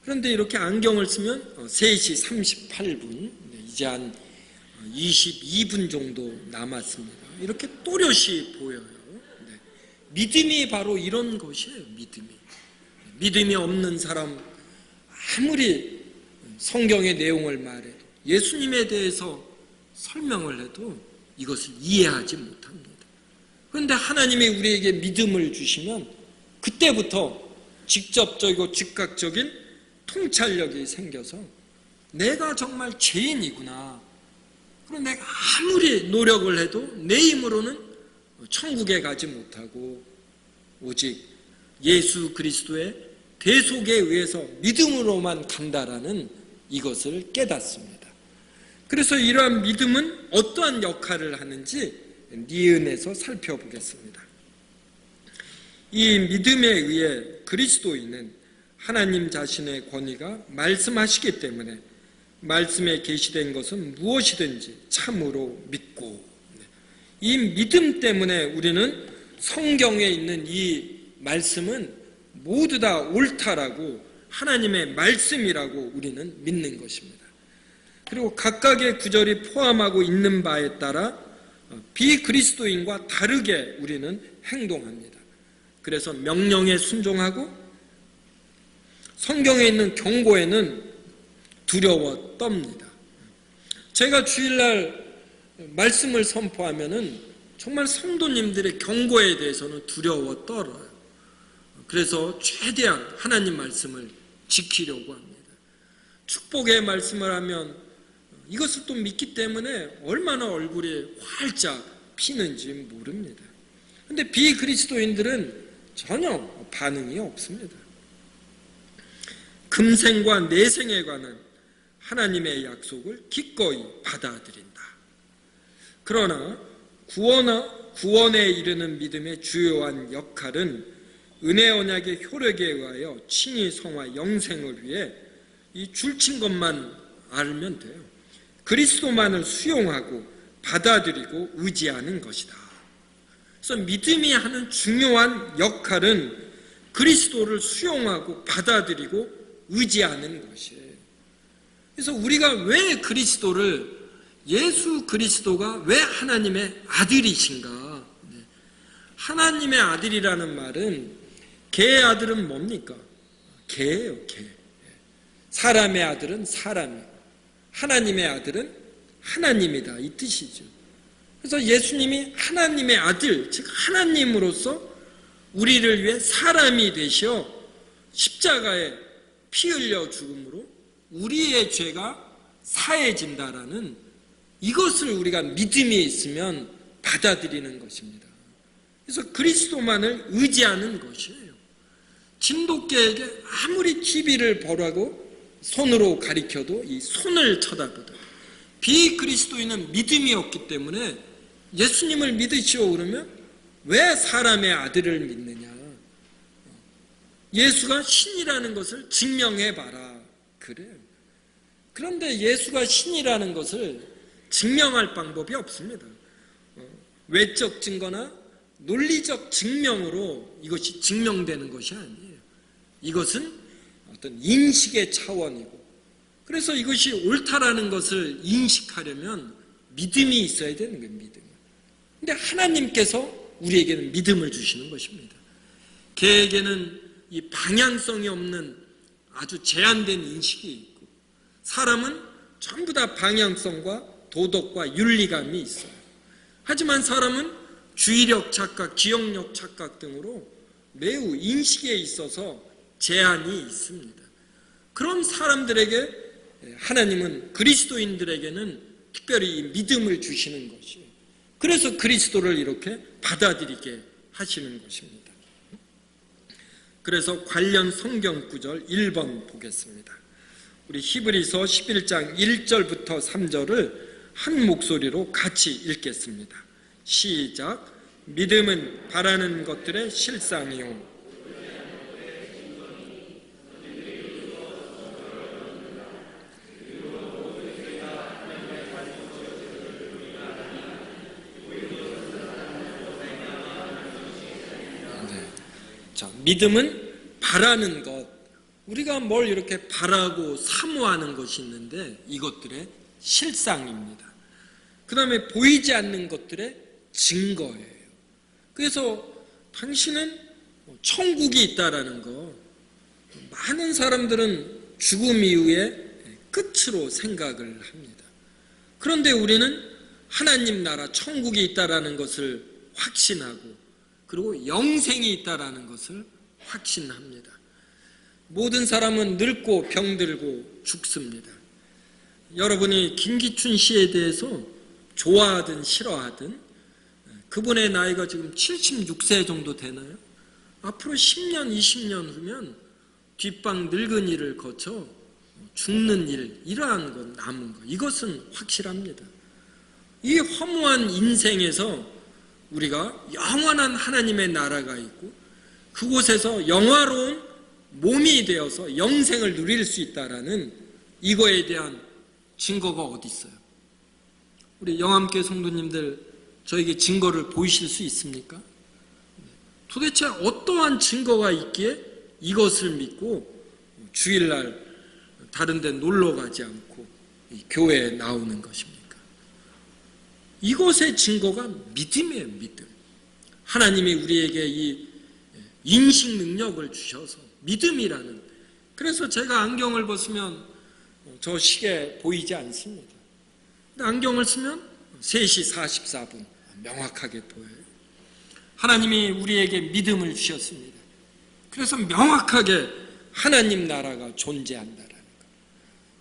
그런데 이렇게 안경을 쓰면 3시 38분, 이제 한 22분 정도 남았습니다. 이렇게 또렷이 보여요. 믿음이 바로 이런 것이에요. 믿음이 없는 사람 아무리 성경의 내용을 말해도 예수님에 대해서 설명을 해도 이것을 이해하지 못합니다. 그런데 하나님이 우리에게 믿음을 주시면 그때부터 직접적이고 즉각적인 통찰력이 생겨서 내가 정말 죄인이구나. 그럼 내가 아무리 노력을 해도 내 힘으로는 천국에 가지 못하고 오직 예수 그리스도의 대속에 의해서 믿음으로만 간다라는 이것을 깨닫습니다. 그래서 이러한 믿음은 어떠한 역할을 하는지 니은에서 살펴보겠습니다. 이 믿음에 의해 그리스도인은 하나님 자신의 권위가 말씀하시기 때문에 말씀에 계시된 것은 무엇이든지 참으로 믿고, 이 믿음 때문에 우리는 성경에 있는 이 말씀은 모두 다 옳다라고, 하나님의 말씀이라고 우리는 믿는 것입니다. 그리고 각각의 구절이 포함하고 있는 바에 따라 비그리스도인과 다르게 우리는 행동합니다. 그래서 명령에 순종하고 성경에 있는 경고에는 두려워 떱니다. 제가 주일날 말씀을 선포하면은 정말 성도님들의 경고에 대해서는 두려워 떨어요. 그래서 최대한 하나님 말씀을 지키려고 합니다. 축복의 말씀을 하면 이것을 또 믿기 때문에 얼마나 얼굴이 활짝 피는지 모릅니다. 그런데 비그리스도인들은 전혀 반응이 없습니다. 금생과 내생에 관한 하나님의 약속을 기꺼이 받아들인다. 그러나 구원에 이르는 믿음의 주요한 역할은 은혜 언약의 효력에 의하여 칭의 성화 영생을 위해 이 줄친 것만 알면 돼요. 그리스도만을 수용하고 받아들이고 의지하는 것이다. 그래서 믿음이 하는 중요한 역할은 그리스도를 수용하고 받아들이고 의지하는 것이에요. 그래서 우리가 왜 예수 그리스도가 왜 하나님의 아들이신가? 하나님의 아들이라는 말은, 개의 아들은 뭡니까? 개예요, 개. 사람의 아들은 사람이고 하나님의 아들은 하나님이다, 이 뜻이죠. 그래서 예수님이 하나님의 아들, 즉 하나님으로서 우리를 위해 사람이 되시어 십자가에 피 흘려 죽음으로 우리의 죄가 사해진다라는 이것을 우리가 믿음이 있으면 받아들이는 것입니다. 그래서 그리스도만을 의지하는 것이에요. 진돗개에게 아무리 TV를 보라고 손으로 가리켜도 이 손을 쳐다보다. 비그리스도인은 믿음이 없기 때문에 예수님을 믿으시오 그러면 왜 사람의 아들을 믿느냐? 예수가 신이라는 것을 증명해봐라. 그래요. 그런데 예수가 신이라는 것을 증명할 방법이 없습니다. 외적 증거나 논리적 증명으로 이것이 증명되는 것이 아니에요. 이것은 어떤 인식의 차원이고, 그래서 이것이 옳다라는 것을 인식하려면 믿음이 있어야 되는 거예요. 믿음. 근데 하나님께서 우리에게는 믿음을 주시는 것입니다. 개에게는 이 방향성이 없는 아주 제한된 인식이 있고, 사람은 전부 다 방향성과 도덕과 윤리감이 있어요. 하지만 사람은 주의력 착각, 기억력 착각 등으로 매우 인식에 있어서 제한이 있습니다. 그런 사람들에게 하나님은 그리스도인들에게는 특별히 이 믿음을 주시는 것이에요. 그래서 그리스도를 이렇게 받아들이게 하시는 것입니다. 그래서 관련 성경 구절 1번 보겠습니다. 우리 히브리서 11장 1절부터 3절을 한 목소리로 같이 읽겠습니다. 시작. 믿음은 바라는 것들의 실상이요 믿음은 바라는 것, 우리가 뭘 이렇게 바라고 사모하는 것이 있는데 이것들의 실상입니다. 그 다음에 보이지 않는 것들의 증거예요. 그래서 당신은 천국이 있다라는 거, 많은 사람들은 죽음 이후에 끝으로 생각을 합니다. 그런데 우리는 하나님 나라 천국이 있다라는 것을 확신하고, 그리고 영생이 있다라는 것을 확신합니다. 모든 사람은 늙고 병들고 죽습니다. 여러분이 김기춘 씨에 대해서 좋아하든 싫어하든 그분의 나이가 지금 76세 정도 되나요? 앞으로 10년, 20년 후면 뒷방 늙은이를 거쳐 죽는 일, 이러한 것, 남은 것, 이것은 확실합니다. 이 허무한 인생에서 우리가 영원한 하나님의 나라가 있고 그곳에서 영화로운 몸이 되어서 영생을 누릴 수 있다라는 이거에 대한 증거가 어디 있어요? 우리 영암교회 성도님들 저에게 증거를 보이실 수 있습니까? 도대체 어떠한 증거가 있기에 이것을 믿고 주일날 다른 데 놀러 가지 않고 교회에 나오는 것입니까? 이것의 증거가 믿음이에요, 믿음. 하나님이 우리에게 이 인식 능력을 주셔서 믿음이라는. 그래서 제가 안경을 벗으면 저 시계 보이지 않습니다. 안경을 쓰면 3시 44분 명확하게 보여요. 하나님이 우리에게 믿음을 주셨습니다. 그래서 명확하게 하나님 나라가 존재한다라는 것.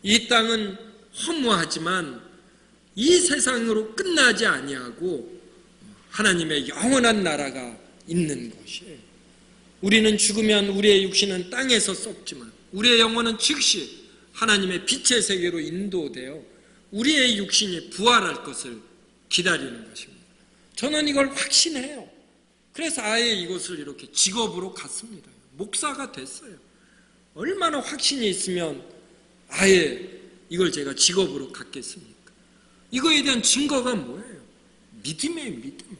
이 땅은 허무하지만 이 세상으로 끝나지 아니하고 하나님의 영원한 나라가 있는 것이에요. 우리는 죽으면 우리의 육신은 땅에서 썩지만 우리의 영혼은 즉시 하나님의 빛의 세계로 인도되어 우리의 육신이 부활할 것을 기다리는 것입니다. 저는 이걸 확신해요. 그래서 아예 이것을 이렇게 직업으로 갔습니다. 목사가 됐어요. 얼마나 확신이 있으면 아예 이걸 제가 직업으로 갖겠습니까? 이거에 대한 증거가 뭐예요? 믿음이에요, 믿음.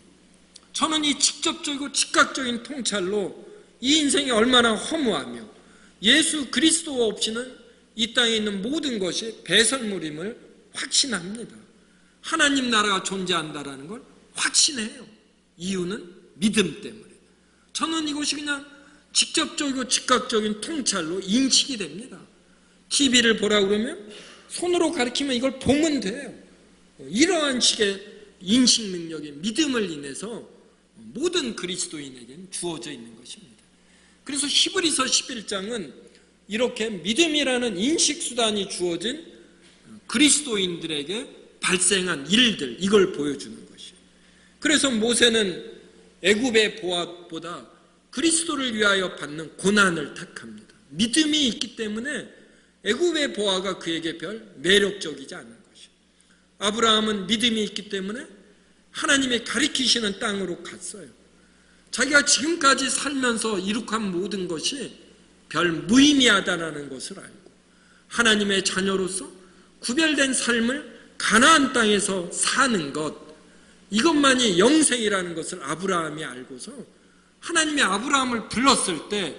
저는 이 직접적이고 즉각적인 통찰로 이 인생이 얼마나 허무하며 예수 그리스도 없이는 이 땅에 있는 모든 것이 배설물임을 확신합니다. 하나님 나라가 존재한다라는 걸 확신해요. 이유는 믿음 때문에. 저는 이것이 그냥 직접적이고 즉각적인 통찰로 인식이 됩니다. TV를 보라 그러면 손으로 가리키면 이걸 보면 돼요. 이러한 식의 인식 능력이 믿음을 인해서 모든 그리스도인에게는 주어져 있는 것입니다. 그래서 히브리서 11장은 이렇게 믿음이라는 인식수단이 주어진 그리스도인들에게 발생한 일들, 이걸 보여주는 것이에요. 그래서 모세는 애굽의 보아보다 그리스도를 위하여 받는 고난을 택합니다. 믿음이 있기 때문에 애굽의 보아가 그에게 별 매력적이지 않은 것이에요. 아브라함은 믿음이 있기 때문에 하나님이 가리키시는 땅으로 갔어요. 자기가 지금까지 살면서 이룩한 모든 것이 별 무의미하다는 것을 알고 하나님의 자녀로서 구별된 삶을 가나안 땅에서 사는 것, 이것만이 영생이라는 것을 아브라함이 알고서 하나님이 아브라함을 불렀을 때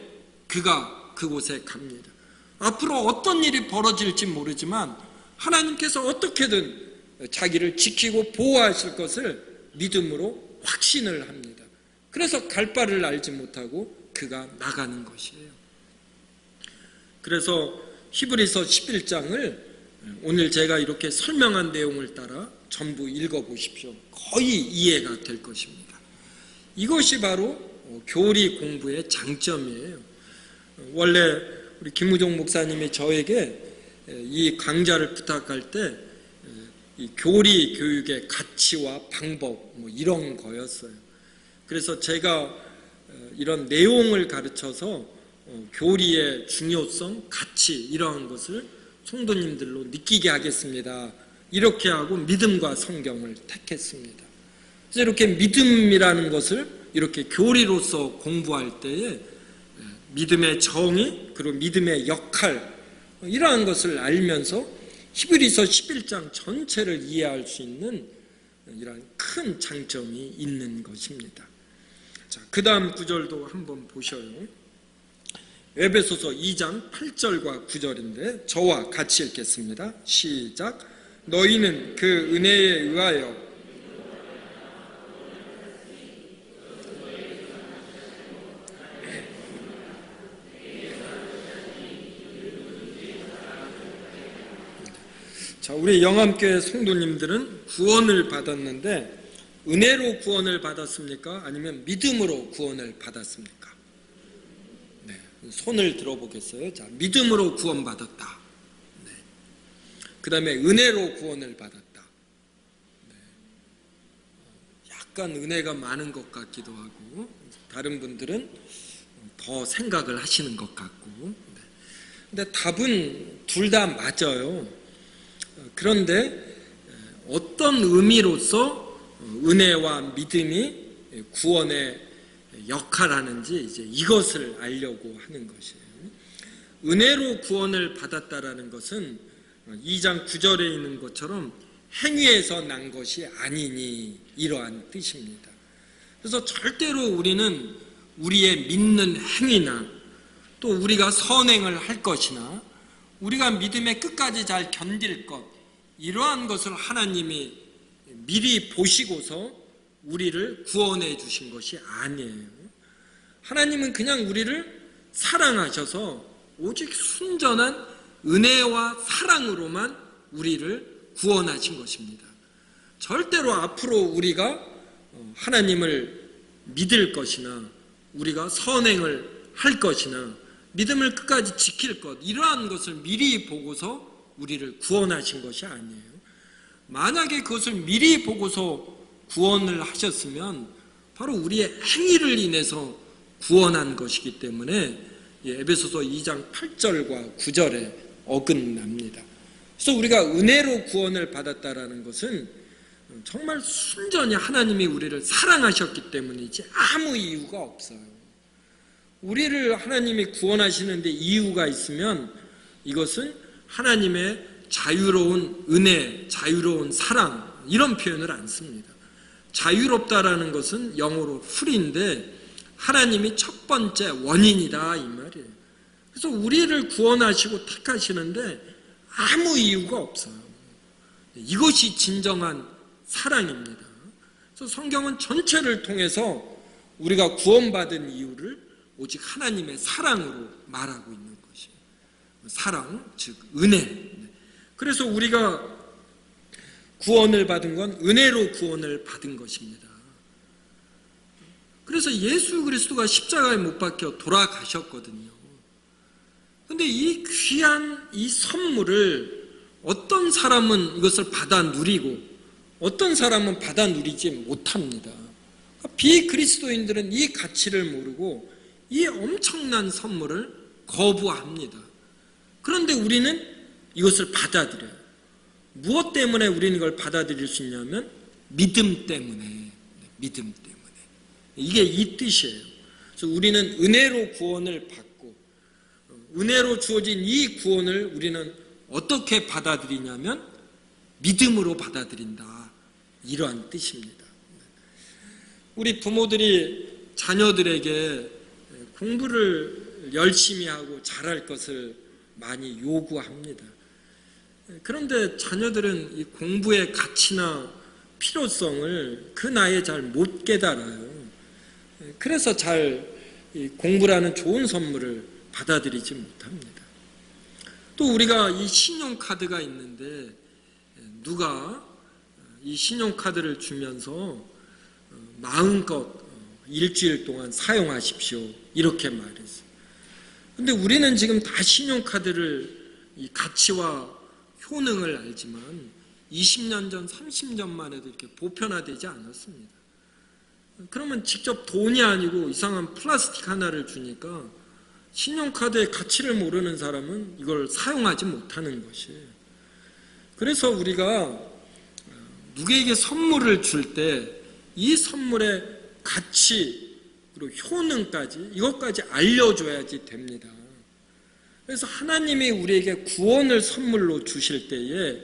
그가 그곳에 갑니다. 앞으로 어떤 일이 벌어질지 모르지만 하나님께서 어떻게든 자기를 지키고 보호하실 것을 믿음으로 확신을 합니다. 그래서 갈 바를 알지 못하고 그가 나가는 것이에요. 그래서 히브리서 11장을 오늘 제가 이렇게 설명한 내용을 따라 전부 읽어보십시오. 거의 이해가 될 것입니다. 이것이 바로 교리 공부의 장점이에요. 원래 우리 김우종 목사님이 저에게 이 강좌를 부탁할 때 이 교리 교육의 가치와 방법 이런 거였어요. 그래서 제가 이런 내용을 가르쳐서 교리의 중요성, 가치 이러한 것을 성도님들로 느끼게 하겠습니다. 이렇게 하고 믿음과 성경을 택했습니다. 그래서 이렇게 믿음이라는 것을 이렇게 교리로서 공부할 때에 믿음의 정의 그리고 믿음의 역할 이러한 것을 알면서 히브리서 11장 전체를 이해할 수 있는 이러한 큰 장점이 있는 것입니다. 자, 그 다음 구절도 한번 보셔요. 에베소서 2장 8절과 9절인데 저와 같이 읽겠습니다. 시작. 너희는 그 은혜에 의하여 자, 우리 영암교회 성도님들은 구원을 받았는데 은혜로 구원을 받았습니까? 아니면 믿음으로 구원을 받았습니까? 네, 손을 들어보겠어요. 자, 믿음으로 구원받았다. 네. 그 다음에 은혜로 구원을 받았다. 네. 약간 은혜가 많은 것 같기도 하고 다른 분들은 더 생각을 하시는 것 같고 네. 근데 답은 둘 다 맞아요. 그런데 어떤 의미로서 은혜와 믿음이 구원의 역할하는지 이제 이것을 알려고 하는 것이에요. 은혜로 구원을 받았다라는 것은 2장 9절에 있는 것처럼 행위에서 난 것이 아니니 이러한 뜻입니다. 그래서 절대로 우리는 우리의 믿는 행위나 또 우리가 선행을 할 것이나 우리가 믿음의 끝까지 잘 견딜 것 이러한 것을 하나님이 미리 보시고서 우리를 구원해 주신 것이 아니에요. 하나님은 그냥 우리를 사랑하셔서 오직 순전한 은혜와 사랑으로만 우리를 구원하신 것입니다. 절대로 앞으로 우리가 하나님을 믿을 것이나 우리가 선행을 할 것이나 믿음을 끝까지 지킬 것 이러한 것을 미리 보고서 우리를 구원하신 것이 아니에요. 만약에 그것을 미리 보고서 구원을 하셨으면 바로 우리의 행위를 인해서 구원한 것이기 때문에 에베소서 2장 8절과 9절에 어긋납니다. 그래서 우리가 은혜로 구원을 받았다라는 것은 정말 순전히 하나님이 우리를 사랑하셨기 때문이지 아무 이유가 없어요. 우리를 하나님이 구원하시는데 이유가 있으면 이것은 하나님의 자유로운 은혜, 자유로운 사랑 이런 표현을 안 씁니다. 자유롭다라는 것은 영어로 free인데 하나님이 첫 번째 원인이다 이 말이에요. 그래서 우리를 구원하시고 택하시는데 아무 이유가 없어요. 이것이 진정한 사랑입니다. 그래서 성경은 전체를 통해서 우리가 구원받은 이유를 오직 하나님의 사랑으로 말하고 있는 것이에요. 사랑, 즉 은혜. 그래서 우리가 구원을 받은 건 은혜로 구원을 받은 것입니다. 그래서 예수 그리스도가 십자가에 못 박혀 돌아가셨거든요. 그런데 이 귀한 이 선물을 어떤 사람은 이것을 받아 누리고 어떤 사람은 받아 누리지 못합니다. 비그리스도인들은 이 가치를 모르고 이 엄청난 선물을 거부합니다. 그런데 우리는 이것을 받아들여요. 무엇 때문에 우리는 이걸 받아들일 수 있냐면 믿음 때문에. 믿음 때문에. 이게 이 뜻이에요. 그래서 우리는 은혜로 구원을 받고 은혜로 주어진 이 구원을 우리는 어떻게 받아들이냐면 믿음으로 받아들인다. 이러한 뜻입니다. 우리 부모들이 자녀들에게 공부를 열심히 하고 잘할 것을 많이 요구합니다. 그런데 자녀들은 이 공부의 가치나 필요성을 그 나이에 잘 못 깨달아요. 그래서 잘 공부라는 좋은 선물을 받아들이지 못합니다. 또 우리가 이 신용카드가 있는데 누가 이 신용카드를 주면서 마음껏 일주일 동안 사용하십시오 이렇게 말했어요. 근데 우리는 지금 다 신용카드를 이 가치와 효능을 알지만 20년 전, 30년만 해도 이렇게 보편화되지 않았습니다. 그러면 직접 돈이 아니고 이상한 플라스틱 하나를 주니까 신용카드의 가치를 모르는 사람은 이걸 사용하지 못하는 것이에요. 그래서 우리가 누구에게 선물을 줄 때 이 선물의 가치 그리고 효능까지 이것까지 알려줘야지 됩니다. 그래서 하나님이 우리에게 구원을 선물로 주실 때에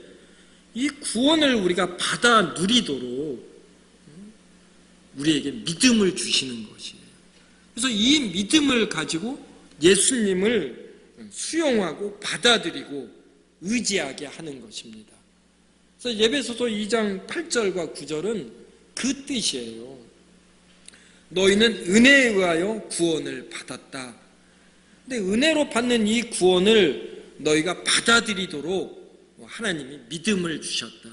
이 구원을 우리가 받아 누리도록 우리에게 믿음을 주시는 것이에요. 그래서 이 믿음을 가지고 예수님을 수용하고 받아들이고 의지하게 하는 것입니다. 그래서 에베소서 2장 8절과 9절은 그 뜻이에요. 너희는 은혜에 의하여 구원을 받았다. 근데 은혜로 받는 이 구원을 너희가 받아들이도록 하나님이 믿음을 주셨다.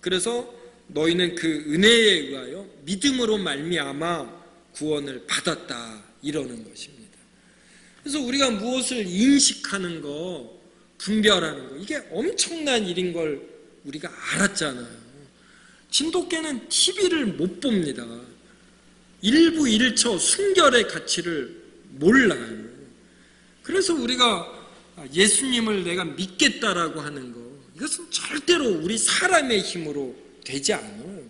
그래서 너희는 그 은혜에 의하여 믿음으로 말미암아 구원을 받았다. 이러는 것입니다. 그래서 우리가 무엇을 인식하는 거, 분별하는 거 이게 엄청난 일인 걸 우리가 알았잖아요. 진돗개는 TV를 못 봅니다. 일부 일처 순결의 가치를 몰라요. 그래서 우리가 예수님을 내가 믿겠다라고 하는 거, 이것은 절대로 우리 사람의 힘으로 되지 않아요.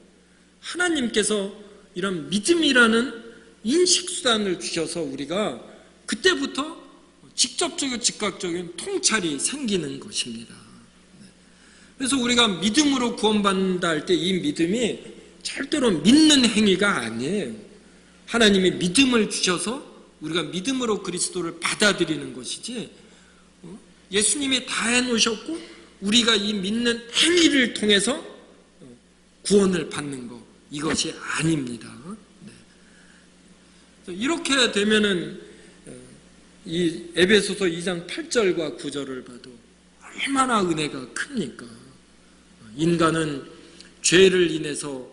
하나님께서 이런 믿음이라는 인식수단을 주셔서 우리가 그때부터 직접적이고 즉각적인 통찰이 생기는 것입니다. 그래서 우리가 믿음으로 구원받는다 할 때 이 믿음이 절대로 믿는 행위가 아니에요. 하나님이 믿음을 주셔서 우리가 믿음으로 그리스도를 받아들이는 것이지, 예수님이 다 해놓으셨고 우리가 이 믿는 행위를 통해서 구원을 받는 것, 이것이 아닙니다. 이렇게 되면은 이 에베소서 2장 8절과 9절을 봐도 얼마나 은혜가 큽니까? 인간은 죄를 인해서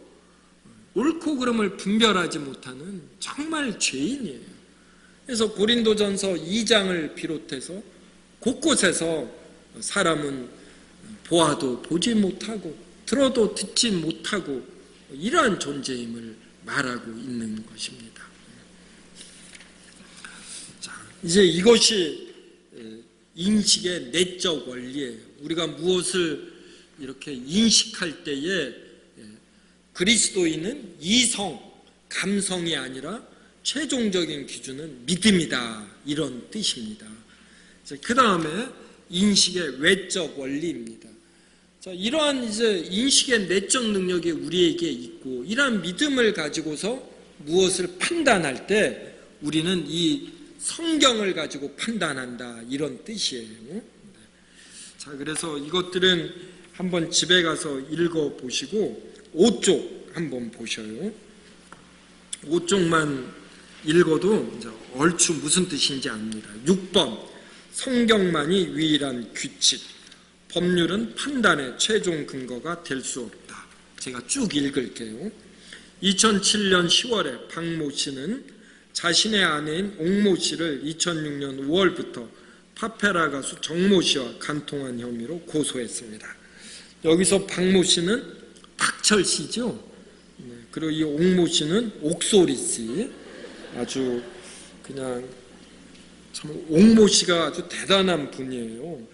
옳고 그름을 분별하지 못하는 정말 죄인이에요. 그래서 고린도전서 2장을 비롯해서 곳곳에서 사람은 보아도 보지 못하고 들어도 듣지 못하고 이러한 존재임을 말하고 있는 것입니다. 자, 이제 이것이 인식의 내적 원리예요. 우리가 무엇을 이렇게 인식할 때에 그리스도인은 이성, 감성이 아니라 최종적인 기준은 믿음이다, 이런 뜻입니다. 그 다음에 인식의 외적 원리입니다. 자, 이러한 이제 인식의 내적 능력이 우리에게 있고, 이러한 믿음을 가지고서 무엇을 판단할 때 우리는 이 성경을 가지고 판단한다, 이런 뜻이에요. 자, 그래서 이것들은 한번 집에 가서 읽어 보시고 5쪽 한번 보셔요. 5쪽만 읽어도 이제 얼추 무슨 뜻인지 압니다. 6번, 성경만이 유일한 규칙, 법률은 판단의 최종 근거가 될 수 없다. 제가 쭉 읽을게요. 2007년 10월에 박모 씨는 자신의 아내인 옥모 씨를 2006년 5월부터 파페라 가수 정모 씨와 간통한 혐의로 고소했습니다. 여기서 박모 씨는 박철 씨죠. 그리고 이 옥모 씨는 옥소리 씨. 아주 그냥 참 옥모 씨가 아주 대단한 분이에요.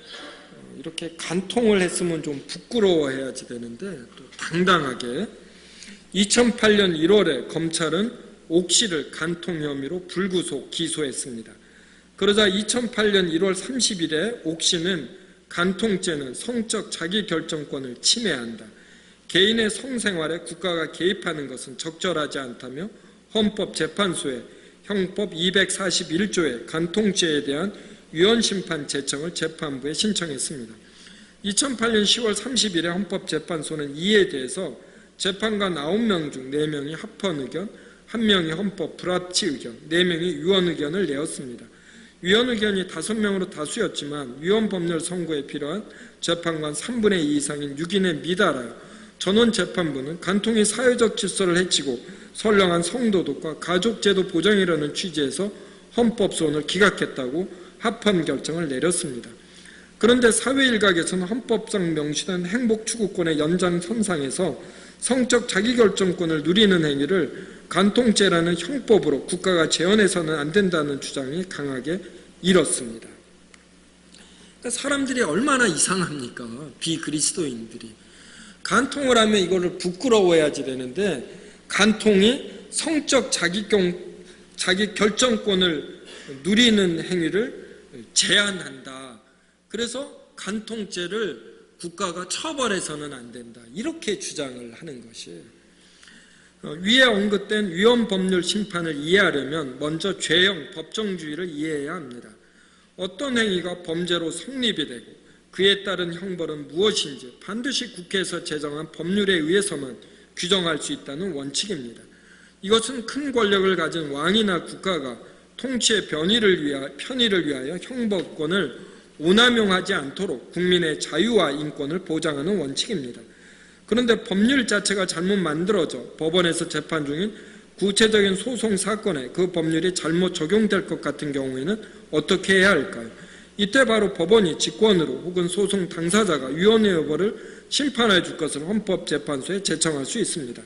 이렇게 간통을 했으면 좀 부끄러워해야지 되는데 또 당당하게 2008년 1월에 검찰은 옥 씨를 간통 혐의로 불구속 기소했습니다. 그러자 2008년 1월 30일에 옥 씨는 간통죄는 성적 자기결정권을 침해한다, 개인의 성생활에 국가가 개입하는 것은 적절하지 않다며 헌법재판소에 형법 241조의 간통죄에 대한 위헌심판 제청을 재판부에 신청했습니다. 2008년 10월 30일에 헌법재판소는 이에 대해서 재판관 9명 중 4명이 합헌 의견, 1명이 헌법 불합치 의견, 4명이 위헌 의견을 내었습니다. 위헌 의견이 5명으로 다수였지만 위헌 법률 선고에 필요한 재판관 3분의 2 이상인 6인에 미달하여 전원 재판부는 간통이 사회적 질서를 해치고 선량한 성도덕과 가족제도 보장이라는 취지에서 헌법소원을 기각했다고 합헌 결정을 내렸습니다. 그런데 사회 일각에서는 헌법상 명시된 행복추구권의 연장선상에서 성적 자기결정권을 누리는 행위를 간통죄라는 형법으로 국가가 재현해서는 안 된다는 주장이 강하게 일었습니다. 그러니까 사람들이 얼마나 이상합니까? 비그리스도인들이. 간통을 하면 이거를 부끄러워해야지 되는데, 간통이 성적 자기결정권을 누리는 행위를 제한한다. 그래서 간통죄를 국가가 처벌해서는 안 된다, 이렇게 주장을 하는 것이에요. 위에 언급된 위헌법률 심판을 이해하려면 먼저 죄형 법정주의를 이해해야 합니다. 어떤 행위가 범죄로 성립이 되고 그에 따른 형벌은 무엇인지 반드시 국회에서 제정한 법률에 의해서만 규정할 수 있다는 원칙입니다. 이것은 큰 권력을 가진 왕이나 국가가 통치의 편의를 위하여 형법권을 오남용하지 않도록 국민의 자유와 인권을 보장하는 원칙입니다. 그런데 법률 자체가 잘못 만들어져 법원에서 재판 중인 구체적인 소송 사건에 그 법률이 잘못 적용될 것 같은 경우에는 어떻게 해야 할까요? 이때 바로 법원이 직권으로 혹은 소송 당사자가 위헌의 여부를 심판해 줄 것을 헌법재판소에 제청할 수 있습니다.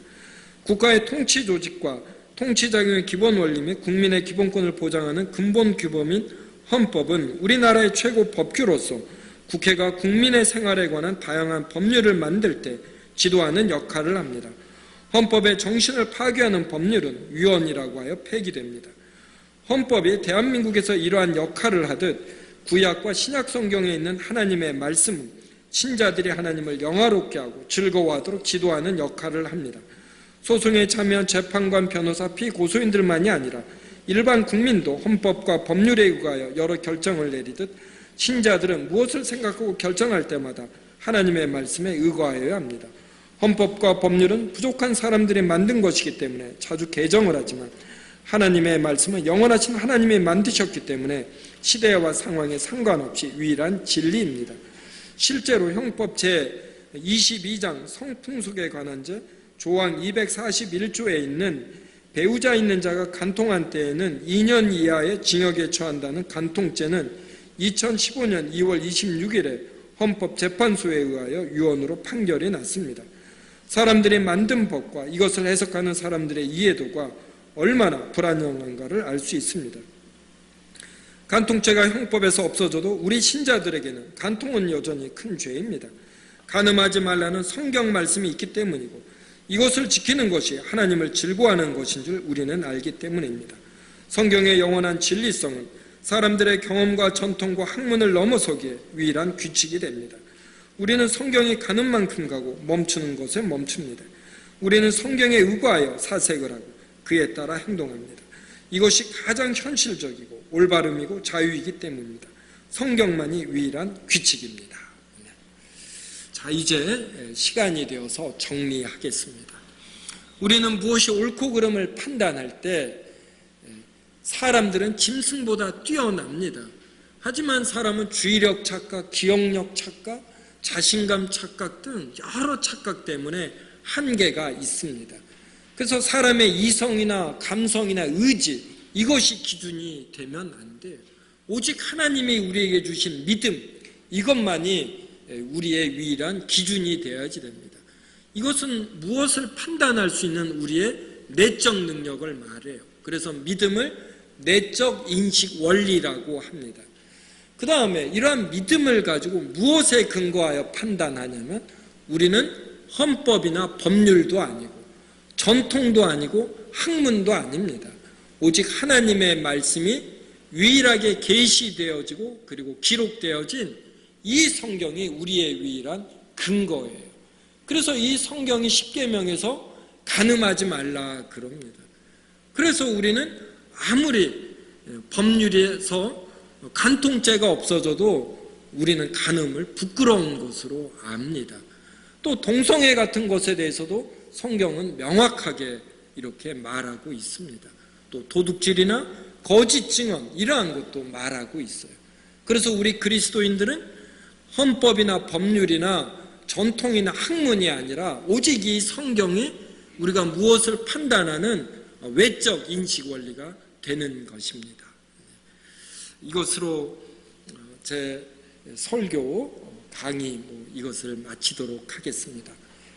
국가의 통치 조직과 통치작용의 기본 원리 및 국민의 기본권을 보장하는 근본 규범인 헌법은 우리나라의 최고 법규로서 국회가 국민의 생활에 관한 다양한 법률을 만들 때 지도하는 역할을 합니다. 헌법의 정신을 파괴하는 법률은 위헌이라고 하여 폐기됩니다. 헌법이 대한민국에서 이러한 역할을 하듯 구약과 신약 성경에 있는 하나님의 말씀은 신자들이 하나님을 영화롭게 하고 즐거워하도록 지도하는 역할을 합니다. 소송에 참여한 재판관, 변호사, 피고소인들만이 아니라 일반 국민도 헌법과 법률에 의하여 여러 결정을 내리듯 신자들은 무엇을 생각하고 결정할 때마다 하나님의 말씀에 의거하여야 합니다. 헌법과 법률은 부족한 사람들이 만든 것이기 때문에 자주 개정을 하지만 하나님의 말씀은 영원하신 하나님이 만드셨기 때문에 시대와 상황에 상관없이 유일한 진리입니다. 실제로 형법 제22장 성풍속에 관한 제 조항 241조에 있는 배우자 있는 자가 간통한 때에는 2년 이하의 징역에 처한다는 간통죄는 2015년 2월 26일에 헌법재판소에 의하여 유언으로 판결이 났습니다. 사람들이 만든 법과 이것을 해석하는 사람들의 이해도가 얼마나 불안정한가를 알 수 있습니다. 간통죄가 형법에서 없어져도 우리 신자들에게는 간통은 여전히 큰 죄입니다. 간음하지 말라는 성경 말씀이 있기 때문이고 이것을 지키는 것이 하나님을 즐거워하는 것인 줄 우리는 알기 때문입니다. 성경의 영원한 진리성은 사람들의 경험과 전통과 학문을 넘어서기에 유일한 규칙이 됩니다. 우리는 성경이 가는 만큼 가고 멈추는 것에 멈춥니다. 우리는 성경에 의거하여 사색을 하고 그에 따라 행동합니다. 이것이 가장 현실적이고 올바름이고 자유이기 때문입니다. 성경만이 유일한 규칙입니다. 자, 이제 시간이 되어서 정리하겠습니다. 우리는 무엇이 옳고 그름을 판단할 때 사람들은 짐승보다 뛰어납니다. 하지만 사람은 주의력 착각, 기억력 착각, 자신감 착각 등 여러 착각 때문에 한계가 있습니다. 그래서 사람의 이성이나 감성이나 의지, 이것이 기준이 되면 안 돼요. 오직 하나님이 우리에게 주신 믿음, 이것만이 우리의 유일한 기준이 되어야지 됩니다. 이것은 무엇을 판단할 수 있는 우리의 내적 능력을 말해요. 그래서 믿음을 내적 인식 원리라고 합니다. 그 다음에 이러한 믿음을 가지고 무엇에 근거하여 판단하냐면 우리는 헌법이나 법률도 아니고 전통도 아니고 학문도 아닙니다. 오직 하나님의 말씀이 유일하게 계시되어지고 그리고 기록되어진 이 성경이 우리의 유일한 근거예요. 그래서 이 성경이 십계명에서 간음하지 말라 그럽니다. 그래서 우리는 아무리 법률에서 간통죄가 없어져도 우리는 간음을 부끄러운 것으로 압니다. 또 동성애 같은 것에 대해서도 성경은 명확하게 이렇게 말하고 있습니다. 또 도둑질이나 거짓 증언 이러한 것도 말하고 있어요. 그래서 우리 그리스도인들은 헌법이나 법률이나 전통이나 학문이 아니라 오직 이 성경이 우리가 무엇을 판단하는 외적 인식 원리가 되는 것입니다. 이것으로 제 설교 강의 이것을 마치도록 하겠습니다.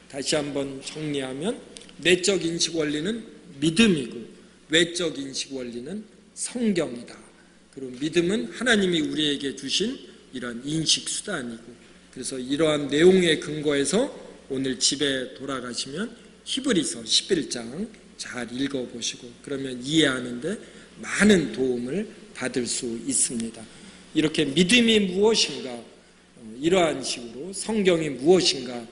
다시 한번 정리하면 내적 인식 원리는 믿음이고 외적 인식 원리는 성경이다. 그리고 믿음은 하나님이 우리에게 주신 이러한 인식 수단이고 그래서 이러한 내용에 근거해서 오늘 집에 돌아가시면 히브리서 11장 잘 읽어보시고 그러면 이해하는데 많은 도움을 받을 수 있습니다. 이렇게 믿음이 무엇인가 이러한 식으로 성경이 무엇인가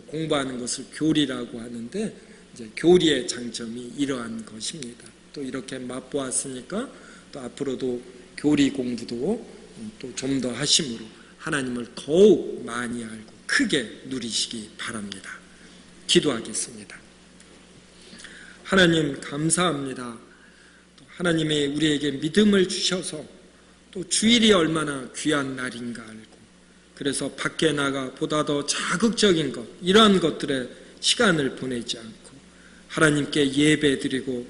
공부하는 것을 교리라고 하는데 이제 교리의 장점이 이러한 것입니다. 또 이렇게 맛보았으니까 또 앞으로도 교리 공부도 또 좀 더 하심으로 하나님을 더욱 많이 알고 크게 누리시기 바랍니다. 기도하겠습니다. 하나님 감사합니다. 하나님이 우리에게 믿음을 주셔서 또 주일이 얼마나 귀한 날인가 알고 그래서 밖에 나가 보다 더 자극적인 것 이러한 것들에 시간을 보내지 않고 하나님께 예배드리고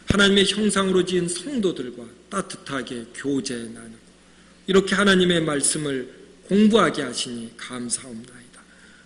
하나님의 형상으로 지은 성도들과 따뜻하게 교제 나누고 이렇게 하나님의 말씀을 공부하게 하시니 감사합니다.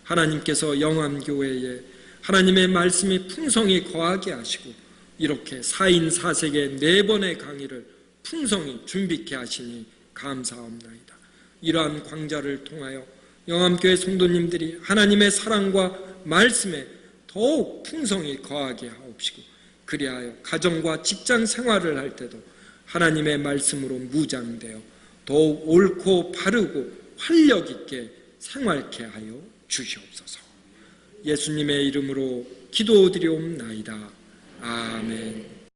하나님께서 영암교회에 하나님의 말씀이 풍성히 거하게 하시고 이렇게 4인 4색의 4번의 강의를 풍성히 준비케 하시니 감사합나이다. 이러한 광자를 통하여 영암교회 성도님들이 하나님의 사랑과 말씀에 더욱 풍성히 거하게 하옵시고, 그리하여 가정과 직장 생활을 할 때도 하나님의 말씀으로 무장되어 더욱 옳고 바르고 활력 있게 생활케 하여 주시옵소서. 예수님의 이름으로 기도드리옵나이다. 아멘.